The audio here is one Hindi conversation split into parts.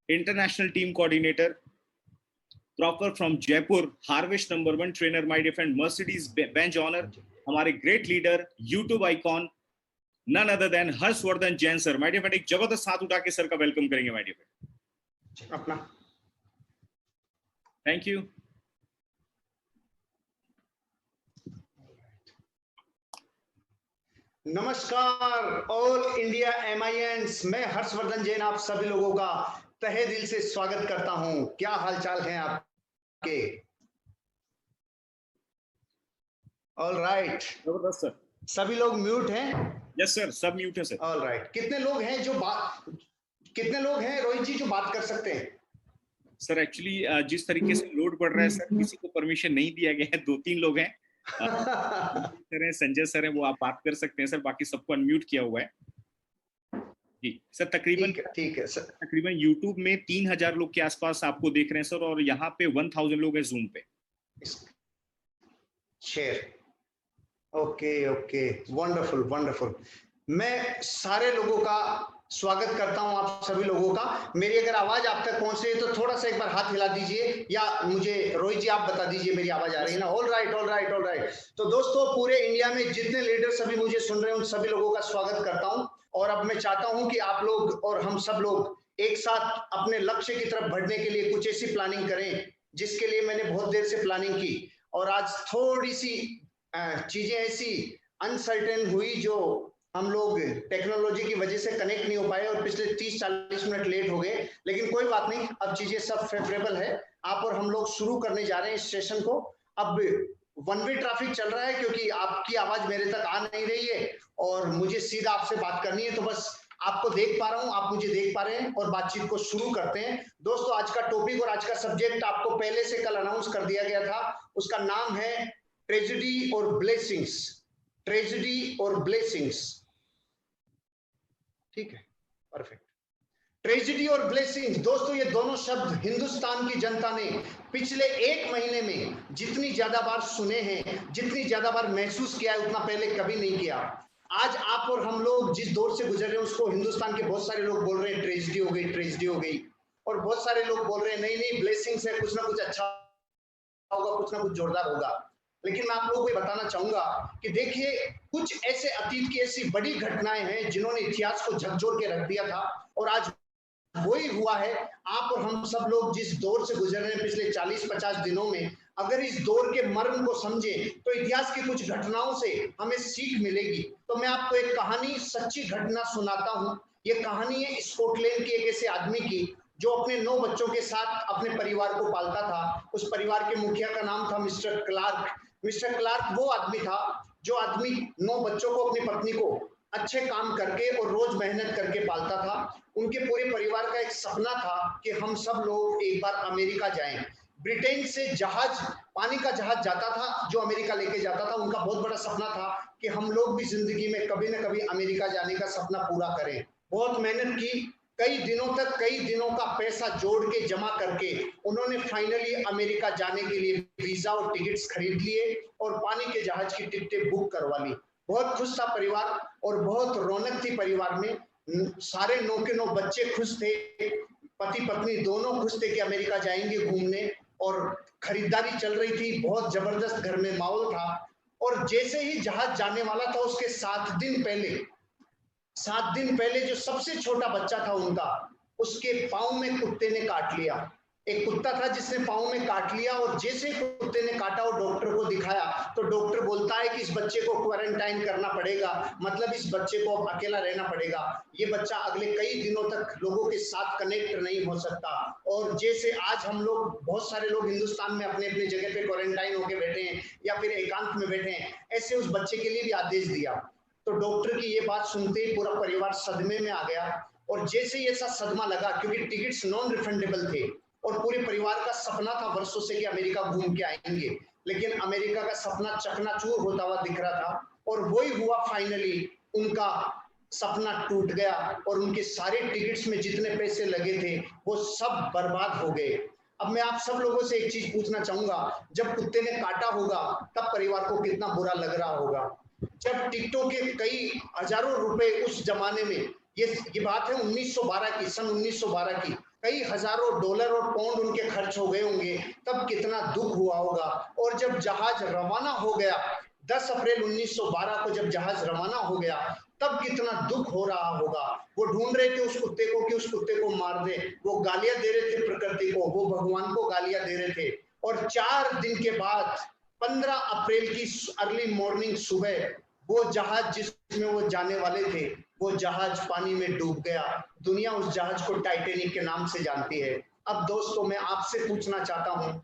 international team coordinator, proper from Jaipur, Harvest #1 trainer, my dear friend, Mercedes Benz owner, हमारे great leader, YouTube icon, none other than Harshvardhan Jain sir. my dear friend, एक जबरदस्त हाथ उठा के सर का वेलकम करेंगे my dear friend। अपना थैंक यू। नमस्कार ऑल इंडिया MINs, मैं हर्षवर्धन जैन आप सभी लोगों का तहे दिल से स्वागत करता हूं। क्या हालचाल हैं आपके? ऑल राइट, जबरदस्त सर। सभी लोग म्यूट हैं? यस सर, सब म्यूट है सर। ऑल राइट, कितने लोग हैं रोहित जी जो बात कर सकते हैं? सर एक्चुअली जिस तरीके से लोड बढ़ रहा है सर, किसी को परमिशन नहीं दिया गया है। 2-3 लोग हैं, सर हैं, संजय सर हैं, वो आप बात कर सकते हैं सर, बाकी सबको अनम्यूट किया हुआ है जी सर। ठीक है सर। तकरीबन YouTube में 3000 लोग के आसपास आपको देख रहे हैं सर, और यहाँ पे 1000 लोग हैं Zoom पे। Share, okay, wonderful. मैं सारे लोगों का स्वागत करता हूं, आप सभी लोगों का। मेरी अगर आवाज आप तक पहुंच रही है तो थोड़ा सा एक बार हाथ हिला दीजिए, या मुझे रोहित जी आप बता दीजिए मेरी आवाज आ रही है ना? All right. तो दोस्तों, पूरे इंडिया में जितने लीडर सभी मुझे सुन रहे हैं उन सभी लोगों का स्वागत करता हूं। और अब मैं चाहता हूं कि आप लोग और हम सब लोग एक साथ अपने लक्ष्य की तरफ बढ़ने के लिए कुछ ऐसी प्लानिंग करें जिसके लिए मैंने बहुत देर से प्लानिंग की, और आज थोड़ी सी चीजें ऐसी अनसर्टेन हुई जो हम लोग टेक्नोलॉजी की वजह से कनेक्ट नहीं हो पाए और पिछले 30-40 मिनट लेट हो गए, लेकिन कोई बात नहीं, अब चीजें सब फेवरेबल है। आप और हम लोग शुरू करने जा रहे हैं इस सेशन को। अब वन वे ट्रैफिक चल रहा है क्योंकि आपकी आवाज मेरे तक आ नहीं रही है और मुझे सीधा आपसे बात करनी है, तो बस आपको देख पा रहा हूं, आप मुझे देख पा रहे हैं, और बातचीत को शुरू करते हैं। दोस्तों, आज का टॉपिक और आज का सब्जेक्ट आपको पहले से कल अनाउंस कर दिया गया था। उसका नाम है ट्रेजेडी और ब्लेसिंग्स। ठीक है, परफेक्ट। ट्रेजेडी और ब्लेसिंग्स, दोस्तों ये दोनों शब्द हिंदुस्तान की जनता ने पिछले 1 महीने में जितनी ज्यादा बार सुने हैं, जितनी ज्यादा बार महसूस किया है, उतना पहले कभी नहीं किया। आज आप और हम लोग जिस दौर से गुजर रहे हैं उसको हिंदुस्तान के बहुत सारे लोग बोल रहे हैं ट्रेजेडी हो गई, और बहुत सारे लोग बोल रहे हैं नहीं ब्लेसिंग्स है, कुछ ना कुछ अच्छा होगा, कुछ ना कुछ जोरदार होगा। लेकिन मैं आप लोगों को बताना चाहूंगा कि देखिए, कुछ ऐसे अतीत की ऐसी बड़ी घटनाएं हैं जिन्होंने इतिहास को झकझोर के रख दिया था, और आज वही हुआ है। आप और हम सब लोग जिस दौर से गुजर रहे हैं पिछले 40-50 दिनों में, अगर इस दौर के मर्म को समझे तो इतिहास की कुछ घटनाओं से हमें सीख मिलेगी। तो मैं आपको एक कहानी, सच्ची घटना सुनाता हूँ। ये कहानी है स्कॉटलैंड के एक ऐसे आदमी की जो अपने 9 बच्चों के साथ अपने परिवार को पालता था। उस परिवार के मुखिया का नाम था मिस्टर क्लार्क वो आदमी था जो आदमी 9 बच्चों को, अपनी पत्नी को अच्छे काम करके और रोज मेहनत करके पालता था। उनके पूरे परिवार का एक सपना था कि हम सब लोग एक बार अमेरिका जाएं। ब्रिटेन से जहाज, पानी का जहाज जाता था जो अमेरिका लेके जाता था। उनका बहुत बड़ा सपना था कि हम लोग भी जिंदगी में कभी ना कभी अमेरिका जाने का सपना पूरा करें। बहुत मेहनत की, कई दिनों का पैसा जोड़ के जमा करके उन्होंने फाइनली अमेरिका जाने के लिए वीजा और टिकट्स खरीद लिए और पानी के जहाज की टिकटें बुक करवा ली। बहुत खुश था परिवार और बहुत रौनक थी परिवार में। सारे 9 के 9 बच्चे खुश थे, पति पत्नी दोनों खुश थे कि अमेरिका जाएंगे घूमने, और खरीदारी चल रही थी, बहुत जबरदस्त घर में माहौल था। और जैसे ही जहाज जाने वाला था उसके 7 दिन पहले जो सबसे छोटा बच्चा था उनका, उसके पाँव में कुत्ते ने काट लिया। एक कुत्ता था जिसने पाँव में काट लिया, और जैसे कुत्ते ने काटा और डॉक्टर को दिखाया तो डॉक्टर बोलता है कि इस बच्चे को क्वारंटाइन करना पड़ेगा, मतलब इस बच्चे को अब अकेला रहना पड़ेगा। ये बच्चा अगले कई दिनों तक लोगों के साथ कनेक्ट नहीं हो सकता। और जैसे आज हम लोग, बहुत सारे लोग हिंदुस्तान में अपने अपनी जगह पे क्वारंटाइन होके बैठे हैं या फिर एकांत में बैठे हैं, ऐसे उस बच्चे के लिए भी आदेश दिया। तो डॉक्टर की ये बात सुनते ही पूरा परिवार सदमे में आ गया। और जैसे ही ऐसा सदमा लगा, क्योंकि टिकट्स नॉन रिफंडेबल थे और पूरे परिवार का सपना था वर्षों से कि अमेरिका घूम के आएंगे, लेकिन अमेरिका का सपना चकनाचूर होता हुआ दिख रहा था। और वही हुआ, फाइनली उनका सपना टूट गया और उनके सारे टिकट्स में जितने पैसे लगे थे वो सब बर्बाद हो गए। अब मैं आप सब लोगों से एक चीज पूछना चाहूंगा, जब कुत्ते ने काटा होगा तब परिवार को कितना बुरा लग रहा होगा। जब टिकटों के कई हजारों रुपए उस जमाने में ये बात है 1912 की, सन 1912 की। कई हजारों डॉलर और पाउंड उनके खर्च हो गए होंगे, तब कितना दुख हुआ होगा। और जब जहाज रवाना हो गया 10 अप्रैल 1912 को, जब जहाज रवाना हो गया तब कितना दुख हो रहा होगा। वो ढूंढ रहे थे उस कुत्ते को कि उस कुत्ते को मार दे, वो गालियां दे रहे थे प्रकृति को, वो भगवान को गालियां दे रहे थे। और 4 दिन के बाद 15 अप्रैल की अर्ली मॉर्निंग सुबह वो जहाज जिसमें वो जाने वाले थे, वो जहाज पानी में डूब गया। दुनिया उस जहाज को टाइटैनिक के नाम से जानती है। अब दोस्तों मैं आपसे पूछना चाहता हूं,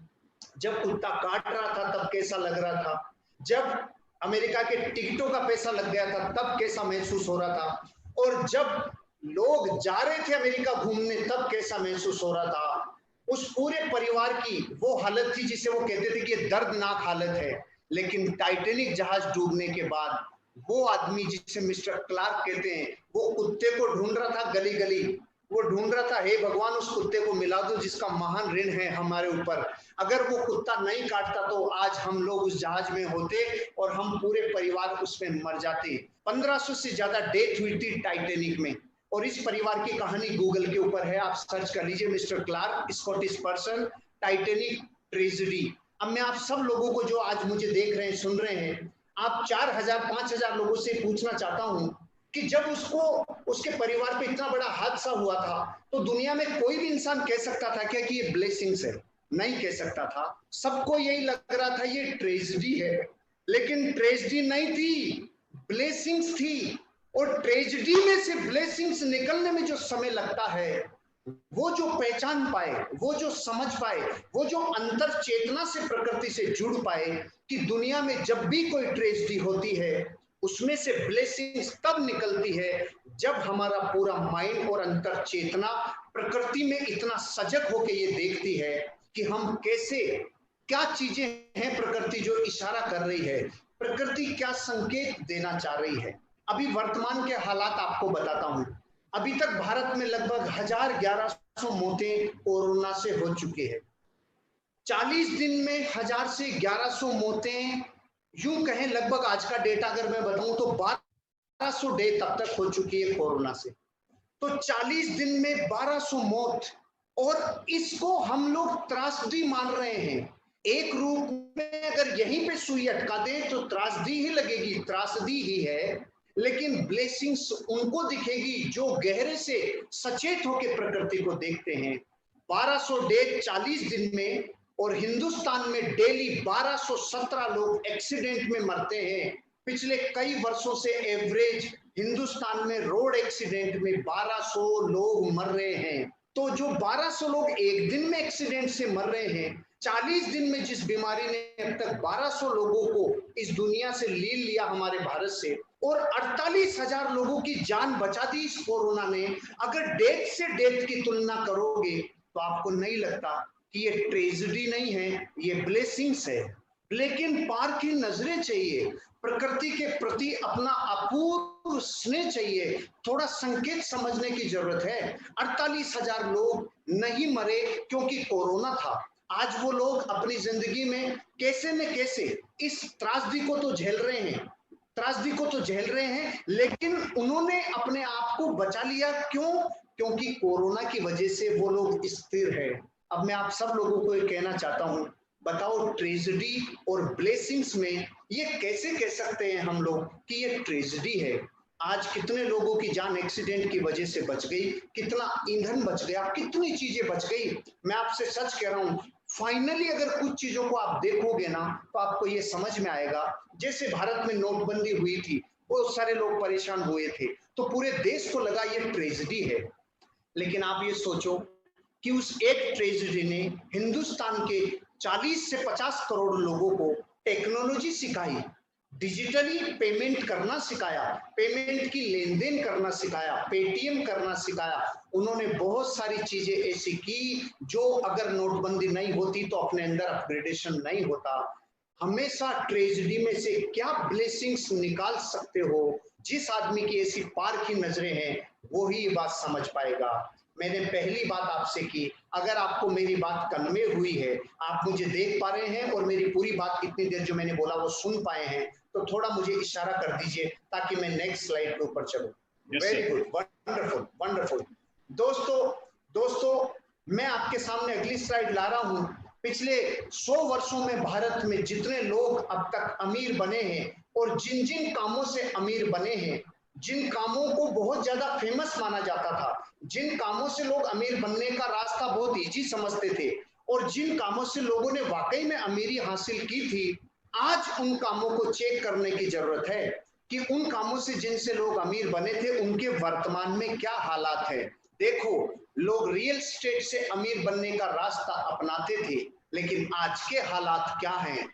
जब कुत्ता काट रहा था तब कैसा लग रहा था? जब अमेरिका के टिकटों का पैसा लग गया था तब कैसा महसूस हो रहा था? और जब लोग जा रहे थे अमेरिका घूमने तब कैसा महसूस हो रहा था? उस पूरे परिवार की वो हालत थी जिसे वो कहते थे कि दर्दनाक हालत है। लेकिन टाइटैनिक जहाज डूबने के बाद वो आदमी जिसे मिस्टर क्लार्क कहते हैं, वो कुत्ते को ढूंढ रहा था गली गली। वो ढूंढ रहा था, हे भगवान उस कुत्ते को मिला दो जिसका महान ऋण है हमारे ऊपर। अगर वो कुत्ता नहीं काटता तो आज हम लोग उस जहाज में होते और हम पूरे परिवार उसमें मर जाते। 1500 से ज्यादा डेथ हुई थी टाइटैनिक में। और इस परिवार की कहानी गूगल के ऊपर है, आप सर्च कर लीजिए, mister Clarke Scottish person Titanic tragedy. अब मैं आप सब लोगों को जो आज मुझे देख रहे हैं, सुन रहे हैं, आप 4000 5000 लोगों से पूछना चाहता हूं कि जब उसको उसके परिवार पे इतना बड़ा हादसा हुआ था तो दुनिया में कोई भी इंसान कह सकता था क्या कि ये ब्लेसिंग्स है? नहीं कह सकता था। सबको यही लग रहा था ये ट्रेजेडी है। लेकिन ट्रेजेडी नहीं थी, ब्लेसिंग्स थी। और ट्रेजेडी में से ब्लेसिंग्स निकलने में जो समय लगता है, वो जो पहचान पाए, वो जो समझ पाए, वो जो अंतर चेतना से प्रकृति से जुड़ पाए कि दुनिया में जब भी कोई ट्रेजेडी होती है उसमें से ब्लेसिंग्स तब निकलती है जब हमारा पूरा माइंड और अंतर चेतना प्रकृति में इतना सजग होकर ये देखती है कि हम कैसे, क्या चीजें हैं प्रकृति जो इशारा कर रही है, प्रकृति क्या संकेत देना चाह रही है। अभी वर्तमान के हालात आपको बताता हूं। अभी तक भारत में लगभग 1100 मौतें कोरोना से हो चुकी है। 40 दिन में 1000 से 1100 मौतें, यूं कहें लगभग आज का डेटा अगर मैं बताऊं तो 1200 डेथ अब तक हो चुकी है कोरोना से। तो 40 दिन में 1200 मौत, और इसको हम लोग त्रासदी मान रहे हैं। एक रूप में अगर यहीं पे सुई अटका दे तो त्रासदी ही लगेगी, त्रासदी ही है। लेकिन ब्लेसिंग्स उनको दिखेगी जो गहरे से सचेत होकर प्रकृति को देखते हैं। 1200 डेथ 40 दिन में, और हिंदुस्तान में डेली 1217 लोग एक्सीडेंट में मरते हैं। पिछले कई वर्षों से एवरेज हिंदुस्तान में रोड एक्सीडेंट में 1200 लोग मर रहे हैं। तो जो 1200 लोग एक दिन में एक्सीडेंट से मर रहे हैं, 40 दिन में जिस बीमारी ने अब तक 1200 लोगों को इस दुनिया से लील लिया हमारे भारत से, और 48,000 लोगों की जान बचा दी इस कोरोना ने, अगर डेथ से डेथ की तुलना करोगे तो आपको नहीं लगता कि ये ट्रेजेडी नहीं है, ये ब्लेसिंग्स है। लेकिन पार की नजरें चाहिए, प्रकृति के प्रति अपना अपूर्व स्नेह चाहिए, थोड़ा संकेत समझने की जरूरत है। 48,000 लोग नहीं मरे क्योंकि कोरोना था। आज वो लोग अपनी जिंदगी में कैसे न कैसे इस त्रासदी को तो झेल रहे हैं, त्रासदी को तो झेल रहे हैं, लेकिन उन्होंने अपने आप को बचा लिया। क्यों? क्योंकि कोरोना की वजह से वो लोग स्थिर है। अब मैं आप सब लोगों को ये कहना चाहता हूं, बताओ ट्रेजेडी और ब्लेसिंग्स में ये कैसे कह सकते हैं हम लोग कि ये ट्रेजेडी है? आज कितने लोगों की जान एक्सीडेंट की वजह से बच गई, कितना ईंधन बच गया, कितनी चीजें बच गई। मैं आपसे सच कह रहा हूं, फाइनली अगर कुछ चीजों को आप देखोगे ना तो आपको ये समझ में आएगा। जैसे भारत में नोटबंदी हुई थी, बहुत सारे लोग परेशान हुए थे, तो पूरे देश को लगा ये ट्रेजेडी है। लेकिन आप ये सोचो कि उस एक ट्रेजेडी ने हिंदुस्तान के 40 से 50 करोड़ लोगों को टेक्नोलॉजी सिखाई, डिजिटली पेमेंट करना सिखाया, पेमेंट की लेन देन करना सिखाया, पेटीएम करना सिखाया। उन्होंने बहुत सारी चीजें ऐसी की जो अगर नोटबंदी नहीं होती तो अपने अंदर अपग्रेडेशन नहीं होता। हमेशा ट्रेजेडी में से क्या ब्लेसिंग्स निकाल सकते हो, जिस आदमी की ऐसी पार की नजरें हैं वो ही ये बात समझ पाएगा। मैंने पहली बात आपसे की, अगर आपको मेरी बात कन्वे हुई है, आप मुझे देख पा रहे हैं और मेरी पूरी बात इतनी देर जो मैंने बोला वो सुन पाए हैं, तो थोड़ा मुझे इशारा कर दीजिए ताकि मैं नेक्स्ट स्लाइड के ऊपर चलूं। Very good. Wonderful wonderful. दोस्तों मैं आपके सामने अगली स्लाइड ला रहा हूं। पिछले 100 वर्षों में भारत में जितने लोग अब तक अमीर बने हैं और जिन जिन कामों से अमीर बने हैं, जिन कामों को बहुत ज्यादा फेमस माना जाता था, जिन कामों से लोग अमीर बनने का रास्ता बहुत इजी समझते थे और जिन कामों से लोगों ने वाकई में अमीरी हासिल की थी, आज उन कामों को चेक करने की जरूरत है कि उन कामों से जिनसे लोग अमीर बने थे उनके वर्तमान में क्या हालात है। देखो, लोग रियल एस्टेट से अमीर बनने का रास्ता अपनाते थे, लेकिन आज के हालात क्या हैं?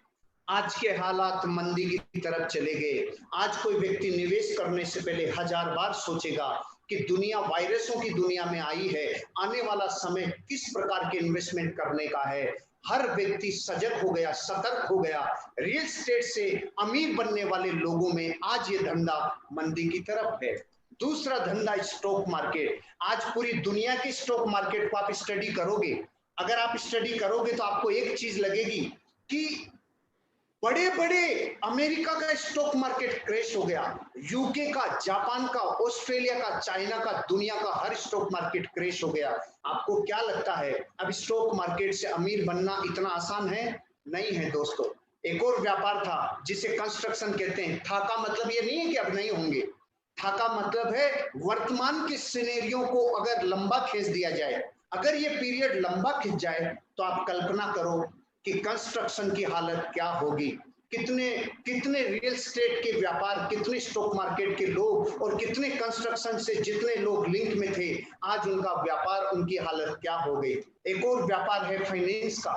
आज के हालात मंदी की तरफ चले गए। आज कोई व्यक्ति निवेश करने से पहले 1000 बार सोचेगा कि दुनिया वायरसों की दुनिया में आई है, आने वाला समय किस प्रकार के इन्वेस्टमेंट करने का है। हर व्यक्ति सजग हो गया, सतर्क हो गया। रियल एस्टेट से अमीर बनने वाले लोगों में आज ये धंधा मंदी की तरफ है। दूसरा धंधा स्टॉक मार्केट। आज पूरी दुनिया की स्टॉक मार्केट को आप स्टडी करोगे, अगर आप स्टडी करोगे तो आपको एक चीज लगेगी कि बड़े बड़े अमेरिका का स्टॉक मार्केट क्रैश हो गया, यूके का, जापान का, ऑस्ट्रेलिया का, चाइना का, दुनिया का हर स्टॉक मार्केट क्रैश हो गया। आपको क्या लगता है अब स्टॉक मार्केट से अमीर बनना इतना आसान है? नहीं है दोस्तों। एक और व्यापार था जिसे कंस्ट्रक्शन कहते हैं। था का मतलब ये नहीं है कि अब नहीं होंगे। था का मतलब है वर्तमान के सिनेरियो को अगर लंबा खींच दिया जाए, अगर ये पीरियड लंबा खिंच जाए तो आप कल्पना करो कि कंस्ट्रक्शन की हालत क्या होगी। कितने रियल एस्टेट के व्यापार, कितने स्टॉक मार्केट के लोग और कितने कंस्ट्रक्शन से जितने लोग लिंक में थे, आज उनका व्यापार, उनकी हालत क्या हो गई। एक और व्यापार है फाइनेंस का।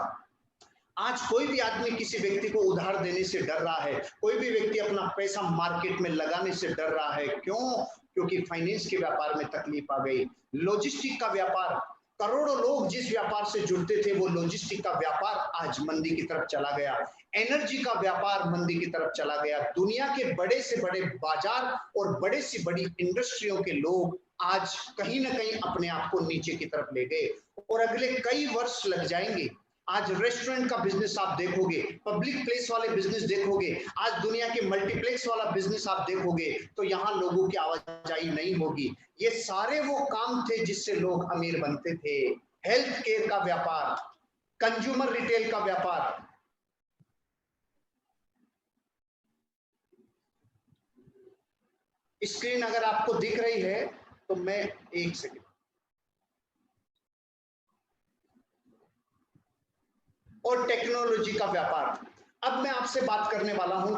आज कोई भी आदमी किसी व्यक्ति को उधार देने से डर रहा है, कोई भी व्यक्ति अपना पैसा मार्केट में लगाने से डर रहा है। क्यों? क्योंकि फाइनेंस के व्यापार में तकलीफ आ गई। लॉजिस्टिक का व्यापार, करोड़ों लोग जिस व्यापार से जुड़ते थे वो लॉजिस्टिक का व्यापार आज मंदी की तरफ चला गया। एनर्जी का व्यापार मंदी की तरफ चला गया। दुनिया के बड़े से बड़े बाजार और बड़े से बड़ी इंडस्ट्रियों के लोग आज कहीं ना कहीं अपने आप को नीचे की तरफ ले गए और अगले कई वर्ष लग जाएंगे। आज रेस्टोरेंट का बिजनेस आप देखोगे, पब्लिक प्लेस वाले बिजनेस देखोगे, आज दुनिया के मल्टीप्लेक्स वाला बिजनेस आप देखोगे तो यहाँ लोगों की आवाजाही नहीं होगी। ये सारे वो काम थे जिससे लोग अमीर बनते थे। हेल्थ केयर का व्यापार, कंज्यूमर रिटेल का व्यापार, स्क्रीन अगर आपको दिख रही है तो मैं एक सेकंड, और टेक्नोलॉजी का व्यापार। अब मैं आपसे बात करने वाला हूं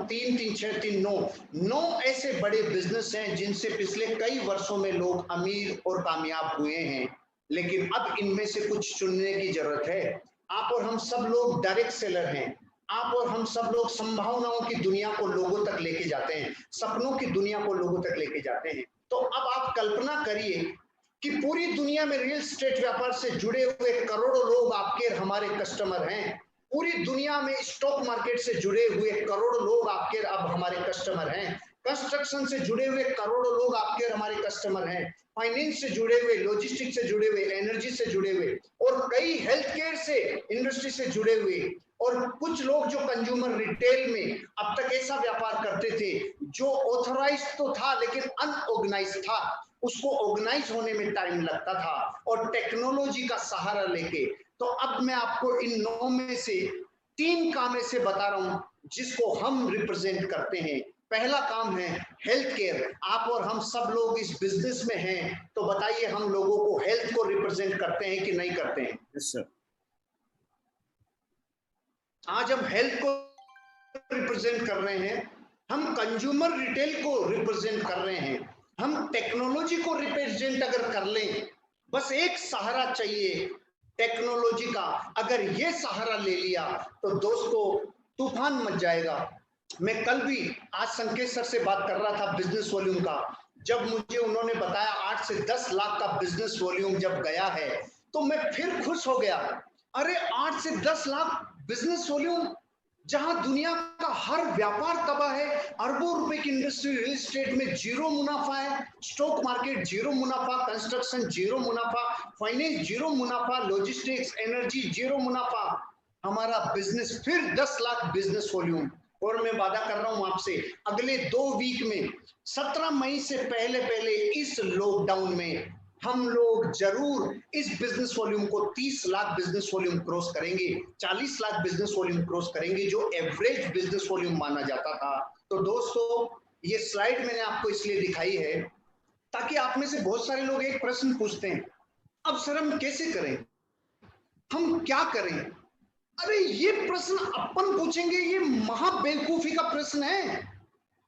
9 ऐसे बड़े बिजनेस हैं जिनसे पिछले कई वर्षों में लोग अमीर और कामयाब हुए हैं, लेकिन अब इनमें से कुछ चुनने की जरूरत है। आप और हम सब लोग डायरेक्ट सेलर हैं। आप और हम सब लोग संभावनाओं की दुनिया को लोगों तक लेके जाते हैं, सपनों की दुनिया को लोगों तक लेके जाते हैं। तो अब आप कल्पना करिए कि पूरी दुनिया में रियल एस्टेट व्यापार से जुड़े हुए करोड़ों लोग आपके हमारे कस्टमर हैं। पूरी दुनिया में स्टॉक मार्केट से जुड़े हुए करोड़ों लोग आपके अब हमारे कस्टमर हैं। कंस्ट्रक्शन से जुड़े हुए करोड़ों लोग आपके हमारे कस्टमर हैं। फाइनेंस से जुड़े हुए, लॉजिस्टिक्स से जुड़े हुए, एनर्जी से जुड़े हुए और कई हेल्थ केयर से, इंडस्ट्री से जुड़े हुए, और कुछ लोग जो कंज्यूमर रिटेल में अब तक ऐसा व्यापार करते थे जो ऑथराइज तो था लेकिन अनऑर्गेनाइज था, उसको ऑर्गेनाइज होने में टाइम लगता था, और टेक्नोलॉजी का सहारा लेके। तो अब मैं आपको इन 9 में से 3 काम ऐसे बता रहा हूं जिसको हम रिप्रेजेंट करते हैं। पहला काम है हेल्थ केयर। आप और हम सब लोग इस बिजनेस में हैं, तो बताइए हम लोगों को हेल्थ को रिप्रेजेंट करते हैं कि नहीं करते हैं? Yes sir. आज हम हेल्थ को रिप्रेजेंट कर रहे हैं, हम कंज्यूमर रिटेल को रिप्रेजेंट कर रहे हैं, हम टेक्नोलॉजी को रिप्रेजेंट अगर कर लें, बस एक सहारा चाहिए टेक्नोलॉजी का। अगर ये सहारा ले लिया तो दोस्तों तूफान मच जाएगा। मैं कल भी आज संकेत सर से बात कर रहा था बिजनेस वॉल्यूम का। जब मुझे उन्होंने बताया 8 से 10 लाख का बिजनेस वॉल्यूम जब गया है तो मैं फिर खुश हो गया। अरे 8 से 10 लाख बिजनेस वॉल्यूम, जहां दुनिया का हर व्यापार तबाह है, अरबों रुपए की इंडस्ट्री रियल एस्टेट में जीरो मुनाफा है, स्टॉक मार्केट जीरो मुनाफा, कंस्ट्रक्शन जीरो मुनाफा, फाइनेंस जीरो मुनाफा, लॉजिस्टिक्स, एनर्जी जीरो मुनाफा। हमारा बिजनेस फिर 10 लाख बिजनेस वॉल्यूम। और मैं वादा कर रहा हूं आपसे, अगले 2 वीक में 17 मई से पहले इस लॉकडाउन में हम लोग जरूर इस बिजनेस वॉल्यूम को 30 लाख बिजनेस वॉल्यूम क्रॉस करेंगे, 40 लाख बिजनेस वॉल्यूम क्रॉस करेंगे, जो एवरेज बिजनेस वॉल्यूम माना जाता था। तो दोस्तों, ये स्लाइड मैंने आपको इसलिए दिखाई है ताकि आप में से बहुत सारे लोग एक प्रश्न पूछते हैं, अब सर हम कैसे करें, हम क्या करें? अरे ये प्रश्न अपन पूछेंगे, ये महाबेवकूफी का प्रश्न है।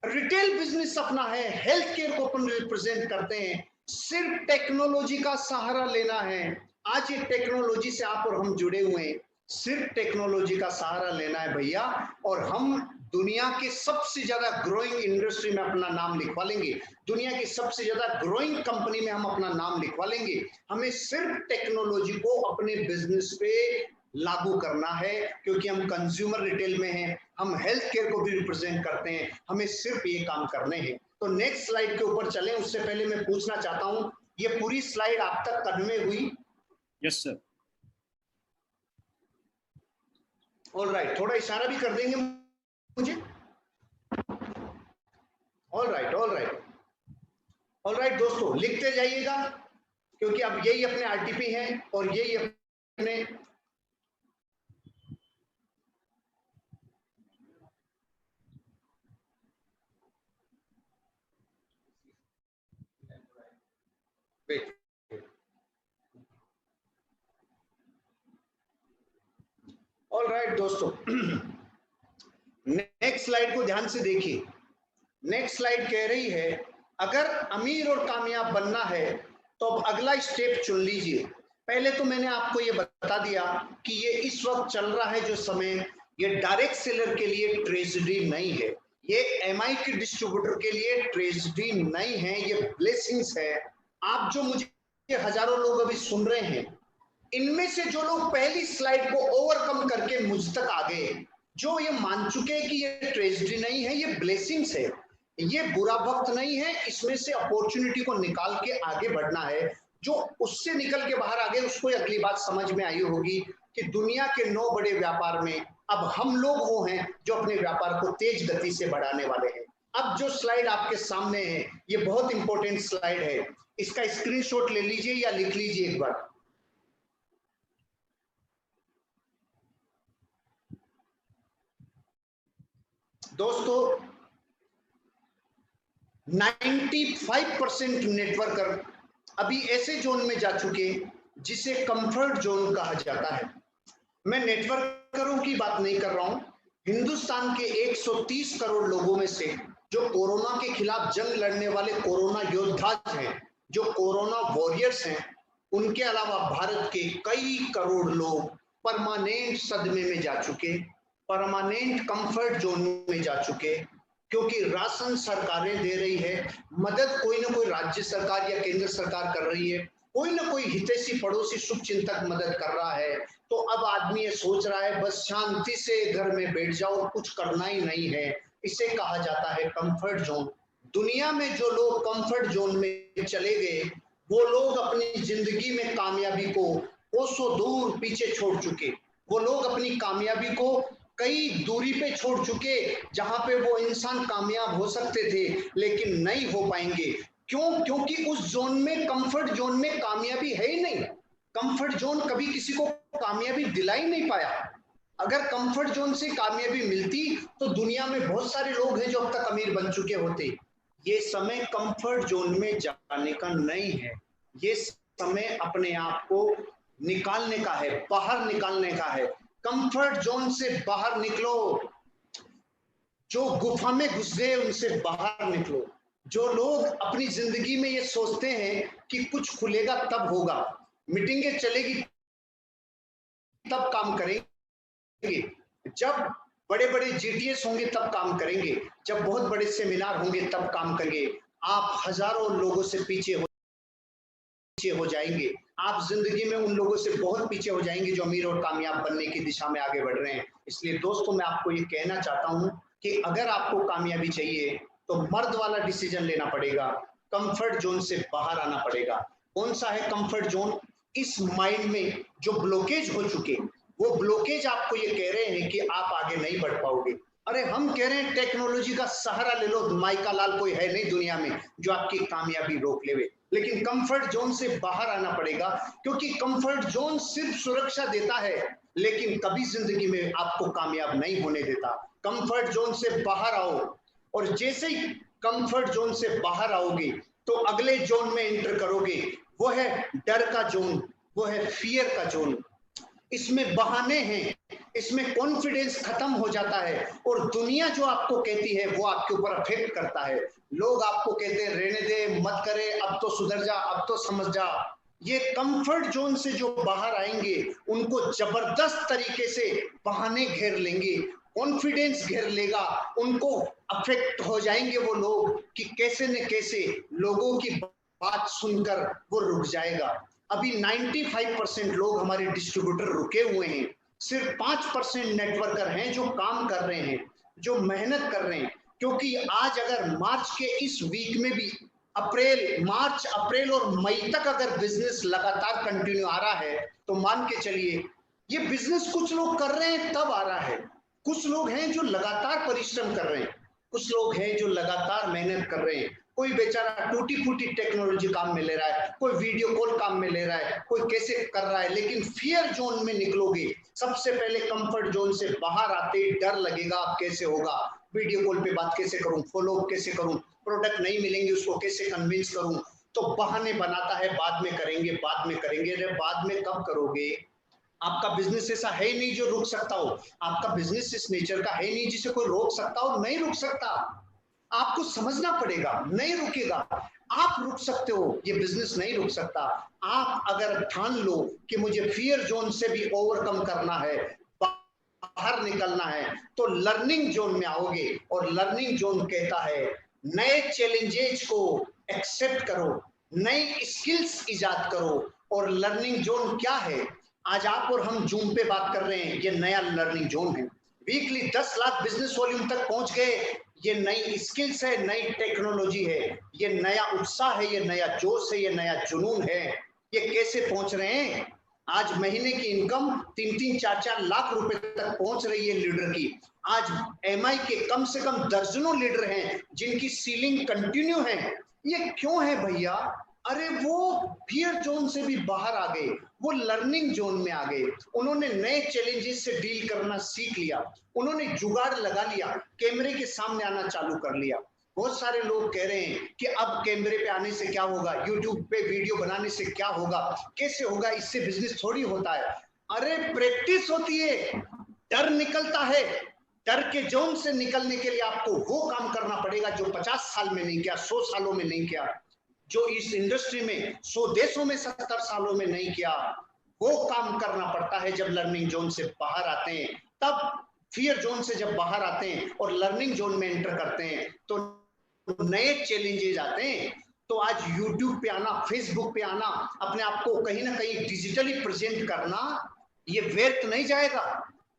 रिटेल बिजनेस अपना है, हेल्थ केयर को अपन रिप्रेजेंट करते हैं, सिर्फ टेक्नोलॉजी का सहारा लेना है। आज ये टेक्नोलॉजी से आप और हम जुड़े हुए हैं, सिर्फ टेक्नोलॉजी का सहारा लेना है भैया, और हम दुनिया के सबसे ज्यादा ग्रोइंग इंडस्ट्री में अपना नाम लिखवा लेंगे, दुनिया की सबसे ज्यादा ग्रोइंग कंपनी में हम अपना नाम लिखवा लेंगे। हमें सिर्फ टेक्नोलॉजी को अपने बिजनेस पे लागू करना है, क्योंकि हम कंज्यूमर रिटेल में हैं, हम हेल्थ केयर को भी रिप्रेजेंट करते हैं, हमें सिर्फ ये काम करने हैं। तो नेक्स्ट स्लाइड के ऊपर चलें, उससे पहले मैं पूछना चाहता हूं, ये पूरी स्लाइड आप तक कन्वे हुई? Yes sir. ऑलराइट, थोड़ा इशारा भी कर देंगे मुझे? ऑलराइट ऑलराइट ऑलराइट दोस्तों, लिखते जाइएगा, क्योंकि अब यही अपने आरटीपी हैं और यही अपने ऑलराइट दोस्तों, नेक्स्ट स्लाइड को ध्यान से देखिए। नेक्स्ट स्लाइड कह रही है, अगर अमीर और कामयाब बनना है तो अब अगला स्टेप चुन लीजिए। पहले तो मैंने आपको ये बता दिया कि ये इस वक्त चल रहा है जो समय, ये डायरेक्ट सेलर के लिए ट्रेजडी नहीं है, ये एमआई के डिस्ट्रीब्यूटर के लिए ट्रेजडी नहीं है, ये ब्लेसिंग्स है। आप जो मुझे हजारों लोग अभी सुन रहे हैं, इनमें से जो लोग पहली स्लाइड को ओवरकम करके मुझ तक आ गए, जो ये मान चुके हैं कि ये ट्रेजडी नहीं है, ये ब्लेसिंग्स है, ये बुरा वक्त नहीं है, इसमें से अपॉर्चुनिटी को निकाल के आगे बढ़ना है। जो उससे निकल के बाहर आ गए, उसको अगली बात समझ में आई होगी कि दुनिया के 9 बड़े व्यापार में अब हम लोग वो हैं जो अपने व्यापार को तेज गति से बढ़ाने वाले हैं। अब जो स्लाइड आपके सामने है, ये बहुत इंपॉर्टेंट स्लाइड है, इसका स्क्रीनशॉट ले लीजिए या लिख लीजिए एक बार। दोस्तों, 95% नेटवर्कर अभी ऐसे जोन में जा चुके जिसे कंफर्ट जोन कहा जाता है। मैं नेटवर्करों की बात नहीं कर रहा हूं, हिंदुस्तान के 130 करोड़ लोगों में से जो कोरोना के खिलाफ जंग लड़ने वाले कोरोना योद्धा हैं, जो कोरोना वॉरियर्स हैं, उनके अलावा भारत के कई करोड़ लोग परमानेंट सदमे में जा चुके, परमानेंट कंफर्ट जोन में जा चुके, क्योंकि राशन सरकारें दे रही है, मदद कोई ना कोई राज्य सरकार या केंद्र सरकार कर रही है, कोई ना कोई हितैषी पड़ोसी शुभचिंतक मदद कर रहा है। तो अब आदमी ये सोच रहा है बस शांति से घर में बैठ जाओ, कुछ करना ही नहीं है, इसे कहा जाता है कंफर्ट जोन। दुनिया में जो लोग कंफर्ट जोन में चले गए, वो लोग अपनी जिंदगी में कामयाबी को कोसों दूर पीछे छोड़ चुके, वो लोग अपनी कामयाबी को कई दूरी पे छोड़ चुके, जहां पे वो इंसान कामयाब हो सकते थे लेकिन नहीं हो पाएंगे। क्यों? क्योंकि उस जोन में, कंफर्ट जोन में कामयाबी है ही नहीं। कंफर्ट जोन कभी किसी को कामयाबी दिला ही नहीं पाया। अगर कंफर्ट जोन से कामयाबी मिलती तो दुनिया में बहुत सारे लोग हैं जो अब तक अमीर बन चुके होते। ये समय कंफर्ट जोन में जाने का नहीं है, ये समय अपने आप को निकालने का है, बाहर निकालने का है। कंफर्ट जोन से बाहर निकलो, जो गुफा में घुस गए उनसे बाहर निकलो। जो लोग अपनी जिंदगी में ये सोचते हैं कि कुछ खुलेगा तब होगा, मीटिंगें चलेगी तब काम करेंगे, जब बड़े बड़े जीटीएस होंगे तब काम करेंगे, जब बहुत बड़े सेमिनार होंगे तब काम करेंगे, आप हजारों लोगों से पीछे हो जाएंगे। आप जिंदगी में उन लोगों से बहुत पीछे हो जाएंगे जो अमीर और कामयाब बनने की दिशा में आगे बढ़ रहे हैं। इसलिए दोस्तों, मैं आपको ये कहना चाहता हूं कि अगर आपको कामयाबी चाहिए तो मर्द वाला डिसीजन लेना पड़ेगा, कंफर्ट जोन से बाहर आना पड़ेगा। कौन सा है कंफर्ट जोन? इस माइंड में जो ब्लॉकेज हो चुके, वो ब्लॉकेज आपको ये कह रहे हैं कि आप आगे नहीं बढ़ पाओगे। अरे हम कह रहे हैं टेक्नोलॉजी का सहारा ले लो, माइका लाल कोई है नहीं दुनिया में जो आपकी कामयाबी रोक लेवे, लेकिन कंफर्ट जोन से बाहर आना पड़ेगा, क्योंकि कंफर्ट जोन सिर्फ सुरक्षा देता है लेकिन कभी जिंदगी में आपको कामयाब नहीं होने देता। कंफर्ट जोन से बाहर आओ, और जैसे ही कंफर्ट जोन से बाहर आओगे तो अगले जोन में एंटर करोगे, वो है डर का जोन, वो है फियर का जोन। इसमें बहाने हैं, इसमें कॉन्फिडेंस खत्म हो जाता है, और दुनिया जो आपको कहती है वो आपके ऊपर अफेक्ट करता है। लोग आपको कहते हैं रहने दे, मत करे, अब तो सुधर जा, अब तो समझ जा। ये कंफर्ट जोन से जो बाहर आएंगे उनको जबरदस्त तरीके से बहाने घेर लेंगे, कॉन्फिडेंस घेर लेगा, उनको अफेक्ट हो जाएंगे वो लोग कि कैसे न कैसे लोगों की बात सुनकर वो रुक जाएगा। अभी 95% लोग हमारे डिस्ट्रीब्यूटर रुके हुए हैं, सिर्फ 5% नेटवर्कर हैं जो काम कर रहे हैं, जो मेहनत कर रहे हैं। क्योंकि आज अगर मार्च के इस वीक में भी मार्च अप्रैल और मई तक अगर बिजनेस लगातार कंटिन्यू आ रहा है तो मान के चलिए ये बिजनेस कुछ लोग कर रहे हैं तब आ रहा है। कुछ लोग हैं जो लगातार परिश्रम कर रहे हैं, कुछ लोग हैं जो लगातार मेहनत कर रहे हैं। कोई बेचारा टूटी फूटी टेक्नोलॉजी काम में ले रहा है, कोई वीडियो कॉल काम में ले रहा है, कोई कैसे कर रहा है, लेकिन फियर जोन में निकलोगे, सबसे पहले कंफर्ट जोन से बाहर आते डर लगेगा, कैसे होगा, वीडियो कॉल पे बात कैसे करूं, फॉलो अप कैसे करूं, प्रोडक्ट नहीं मिलेंगे उसको कैसे कन्विंस करूं, तो बहाने बनाता है, बाद में करेंगे, बाद में करेंगे। अरे बाद में कब करोगे? आपका बिजनेस ऐसा है ही नहीं जो रुक सकता हो, आपका बिजनेस इस नेचर का है नहीं जिसे कोई रोक सकता हो, नहीं रुक सकता। आपको समझना पड़ेगा, नहीं रुकेगा। आप रुक सकते हो, ये बिजनेस नहीं रुक सकता। आप अगर ठान लो कि मुझे फियर जोन से भी ओवरकम करना है, बाहर निकलना है, तो लर्निंग जोन में आओगे, और लर्निंग जोन कहता है नए चैलेंजेस को एक्सेप्ट करो, नई स्किल्स इजाद करो। और लर्निंग जोन क्या है? आज आप और हम जूम पे बात कर रहे हैं, ये नया लर्निंग जोन है। वीकली 10 लाख बिजनेस वॉल्यूम तक पहुंच गए, ये नई स्किल्स है, नई टेक्नोलॉजी है, ये नया उत्साह है, ये नया जोश है, ये नया जुनून है। ये कैसे पहुंच रहे हैं? आज महीने की इनकम 3-3, 4-4 लाख रुपए तक पहुंच रही है लीडर की। आज एमआई के कम से कम दर्जनों लीडर हैं जिनकी सीलिंग कंटिन्यू है। ये क्यों है भैया? अरे वो फियर जोन से भी बाहर आ गए, वो लर्निंग जोन में आ गए, उन्होंने नए चैलेंजेस से डील करना सीख लिया, उन्होंने जुगाड़ लगा लिया, कैमरे के सामने आना चालू कर लिया। बहुत सारे लोग कह रहे हैं कि अब कैमरे पे आने से क्या होगा, यूट्यूब पे वीडियो बनाने से क्या होगा, कैसे होगा, इससे बिजनेस थोड़ी होता है। अरे प्रैक्टिस होती है, डर निकलता है। डर के जोन से निकलने के लिए आपको वो काम करना पड़ेगा जो 50 साल में नहीं किया, 100 सालों में नहीं किया, जो इस इंडस्ट्री में 100 देशों में 70 सालों में नहीं किया। वो काम करना पड़ता है जब लर्निंग जोन से बाहर आते हैं। तब फियर जोन से जब बाहर आते हैं और लर्निंग जोन में एंटर करते हैं तो नए चैलेंजेस आते हैं। तो आज यूट्यूब पे आना, फेसबुक पे आना, अपने आप को कहीं ना कहीं डिजिटली प्रेजेंट करना, ये व्यर्थ नहीं जाएगा,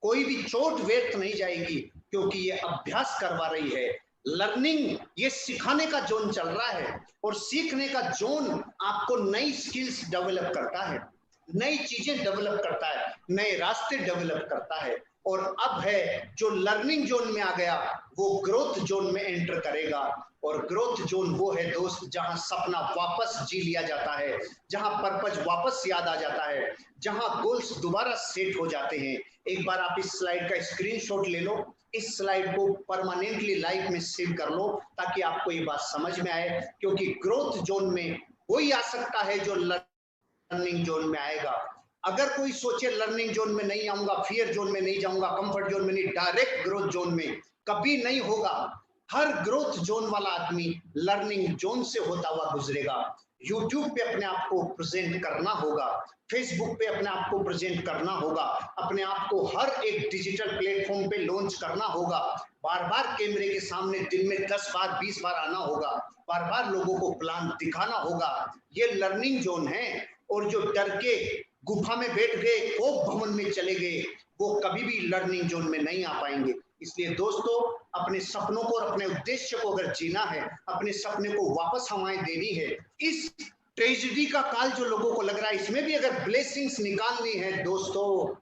कोई भी चोट व्यर्थ नहीं जाएगी, क्योंकि ये अभ्यास करवा रही है। लर्निंग ये सिखाने का जोन चल रहा है, और सीखने का जोन आपको नई स्किल्स डेवलप करता है, नई चीजें डेवलप करता है, नए रास्ते डेवलप करता है। और अब है जो लर्निंग जोन में आ गया वो ग्रोथ जोन में एंटर करेगा। और ग्रोथ जोन वो है दोस्त जहां सपना वापस जी लिया जाता है, जहां पर्पज वापस याद आ जाता है, जहां गोल्स दोबारा सेट हो जाते हैं। एक बार आप इस स्लाइड का स्क्रीनशॉट ले लो, इस स्लाइड को परमानेंटली लाइफ में सेव कर लो ताकि आपको ये बात समझ में आए, क्योंकि ग्रोथ जोन में वही आ सकता है जो लर्निंग जोन में आएगा। अगर कोई सोचे लर्निंग जोन में नहीं आऊंगा, फियर जोन में नहीं जाऊंगा, कंफर्ट जोन में नहीं, डायरेक्ट ग्रोथ जोन में, कभी नहीं होगा। हर ग्रोथ जोन वाला आदमी लर्निंग जोन से होता हुआ गुजरेगा। यूट्यूब पे अपने आप को प्रेजेंट करना होगा, फेसबुक पे अपने आप को प्रेजेंट करना होगा, अपने आप को हर एक डिजिटल प्लेटफॉर्म पे लॉन्च करना होगा, बार बार कैमरे के सामने दिन में 10 बार 20 बार आना होगा, बार बार लोगों को प्लान दिखाना होगा। ये लर्निंग जोन है। और जो डर के गुफा में बैठ गए, कोप भवन में चले गए, वो कभी भी लर्निंग जोन में नहीं आ पाएंगे। इसलिए दोस्तों, अपने सपनों को और अपने उद्देश्य को अगर जीना है, अपने सपने को वापस हवाएं देनी है, इस ट्रेजेडी का काल जो लोगों को लग रहा है, इसमें भी अगर ब्लेसिंग्स निकालनी है दोस्तों,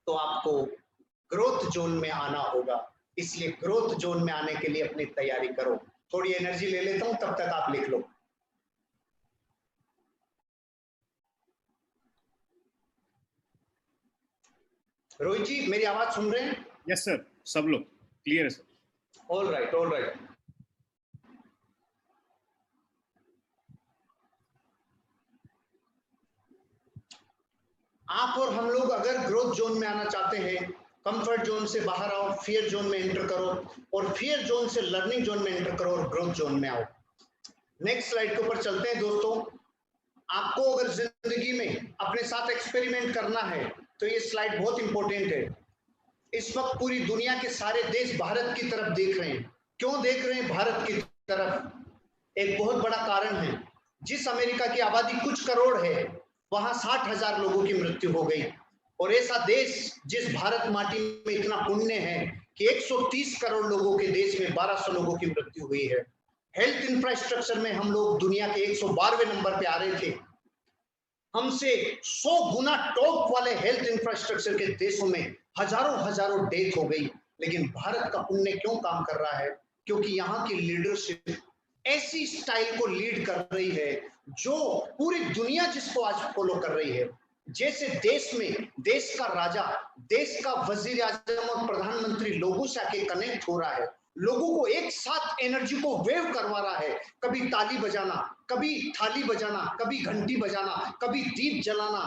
तो आपको ग्रोथ जोन में आना होगा। इसलिए ग्रोथ जोन में आने के लिए अपनी तैयारी करो। थोड़ी एनर्जी ले लेता हूं, तब तक आप लिख लो। रोहित जी, मेरी आवाज सुन रहे हैं? यस सर, सब लोग क्लियर है sir. All right, all right. आप और हम लोग अगर ग्रोथ जोन में आना चाहते हैं, कंफर्ट जोन से बाहर आओ, फियर जोन में एंटर करो, और फियर जोन से लर्निंग जोन में एंटर करो और ग्रोथ जोन में आओ। नेक्स्ट स्लाइड के ऊपर चलते हैं दोस्तों। आपको अगर जिंदगी में अपने साथ एक्सपेरिमेंट करना है तो ये स्लाइड बहुत इंपॉर्टेंट है। इस वक्त पूरी दुनिया के सारे देश भारत की तरफ देख रहे हैं। क्यों देख रहे हैं भारत की तरफ? एक बहुत बड़ा कारण है। जिस अमेरिका की आबादी कुछ करोड़ है, वहां 60,000 लोगों की मृत्यु हो गई। और ऐसा देश जिस भारत माटी में इतना पुण्य है कि 130 करोड़ लोगों के देश में 1200 लोगों की मृत्यु हुई है। हेल्थ इंफ्रास्ट्रक्चर में हम लोग दुनिया के 112वें नंबर पे आ रहे थे। हमसे 100 गुना टॉप वाले हेल्थ इंफ्रास्ट्रक्चर के देशों में हजारों डेथ हो गई। लेकिन भारत का पुण्य क्यों काम कर रहा है? क्योंकि यहाँ की लीडरशिप ऐसी स्टाइल को लीड कर रही है जो पूरी दुनिया जिसको आज फॉलो कर रही है। जैसे देश में देश का राजा, देश का वजीर आजम और प्रधानमंत्री लोगों से आके कनेक्ट हो रहा है, लोगों को एक साथ एनर्जी को वेव करवा रहा है। कभी ताली बजाना, कभी थाली बजाना, कभी घंटी बजाना, कभी दीप जलाना,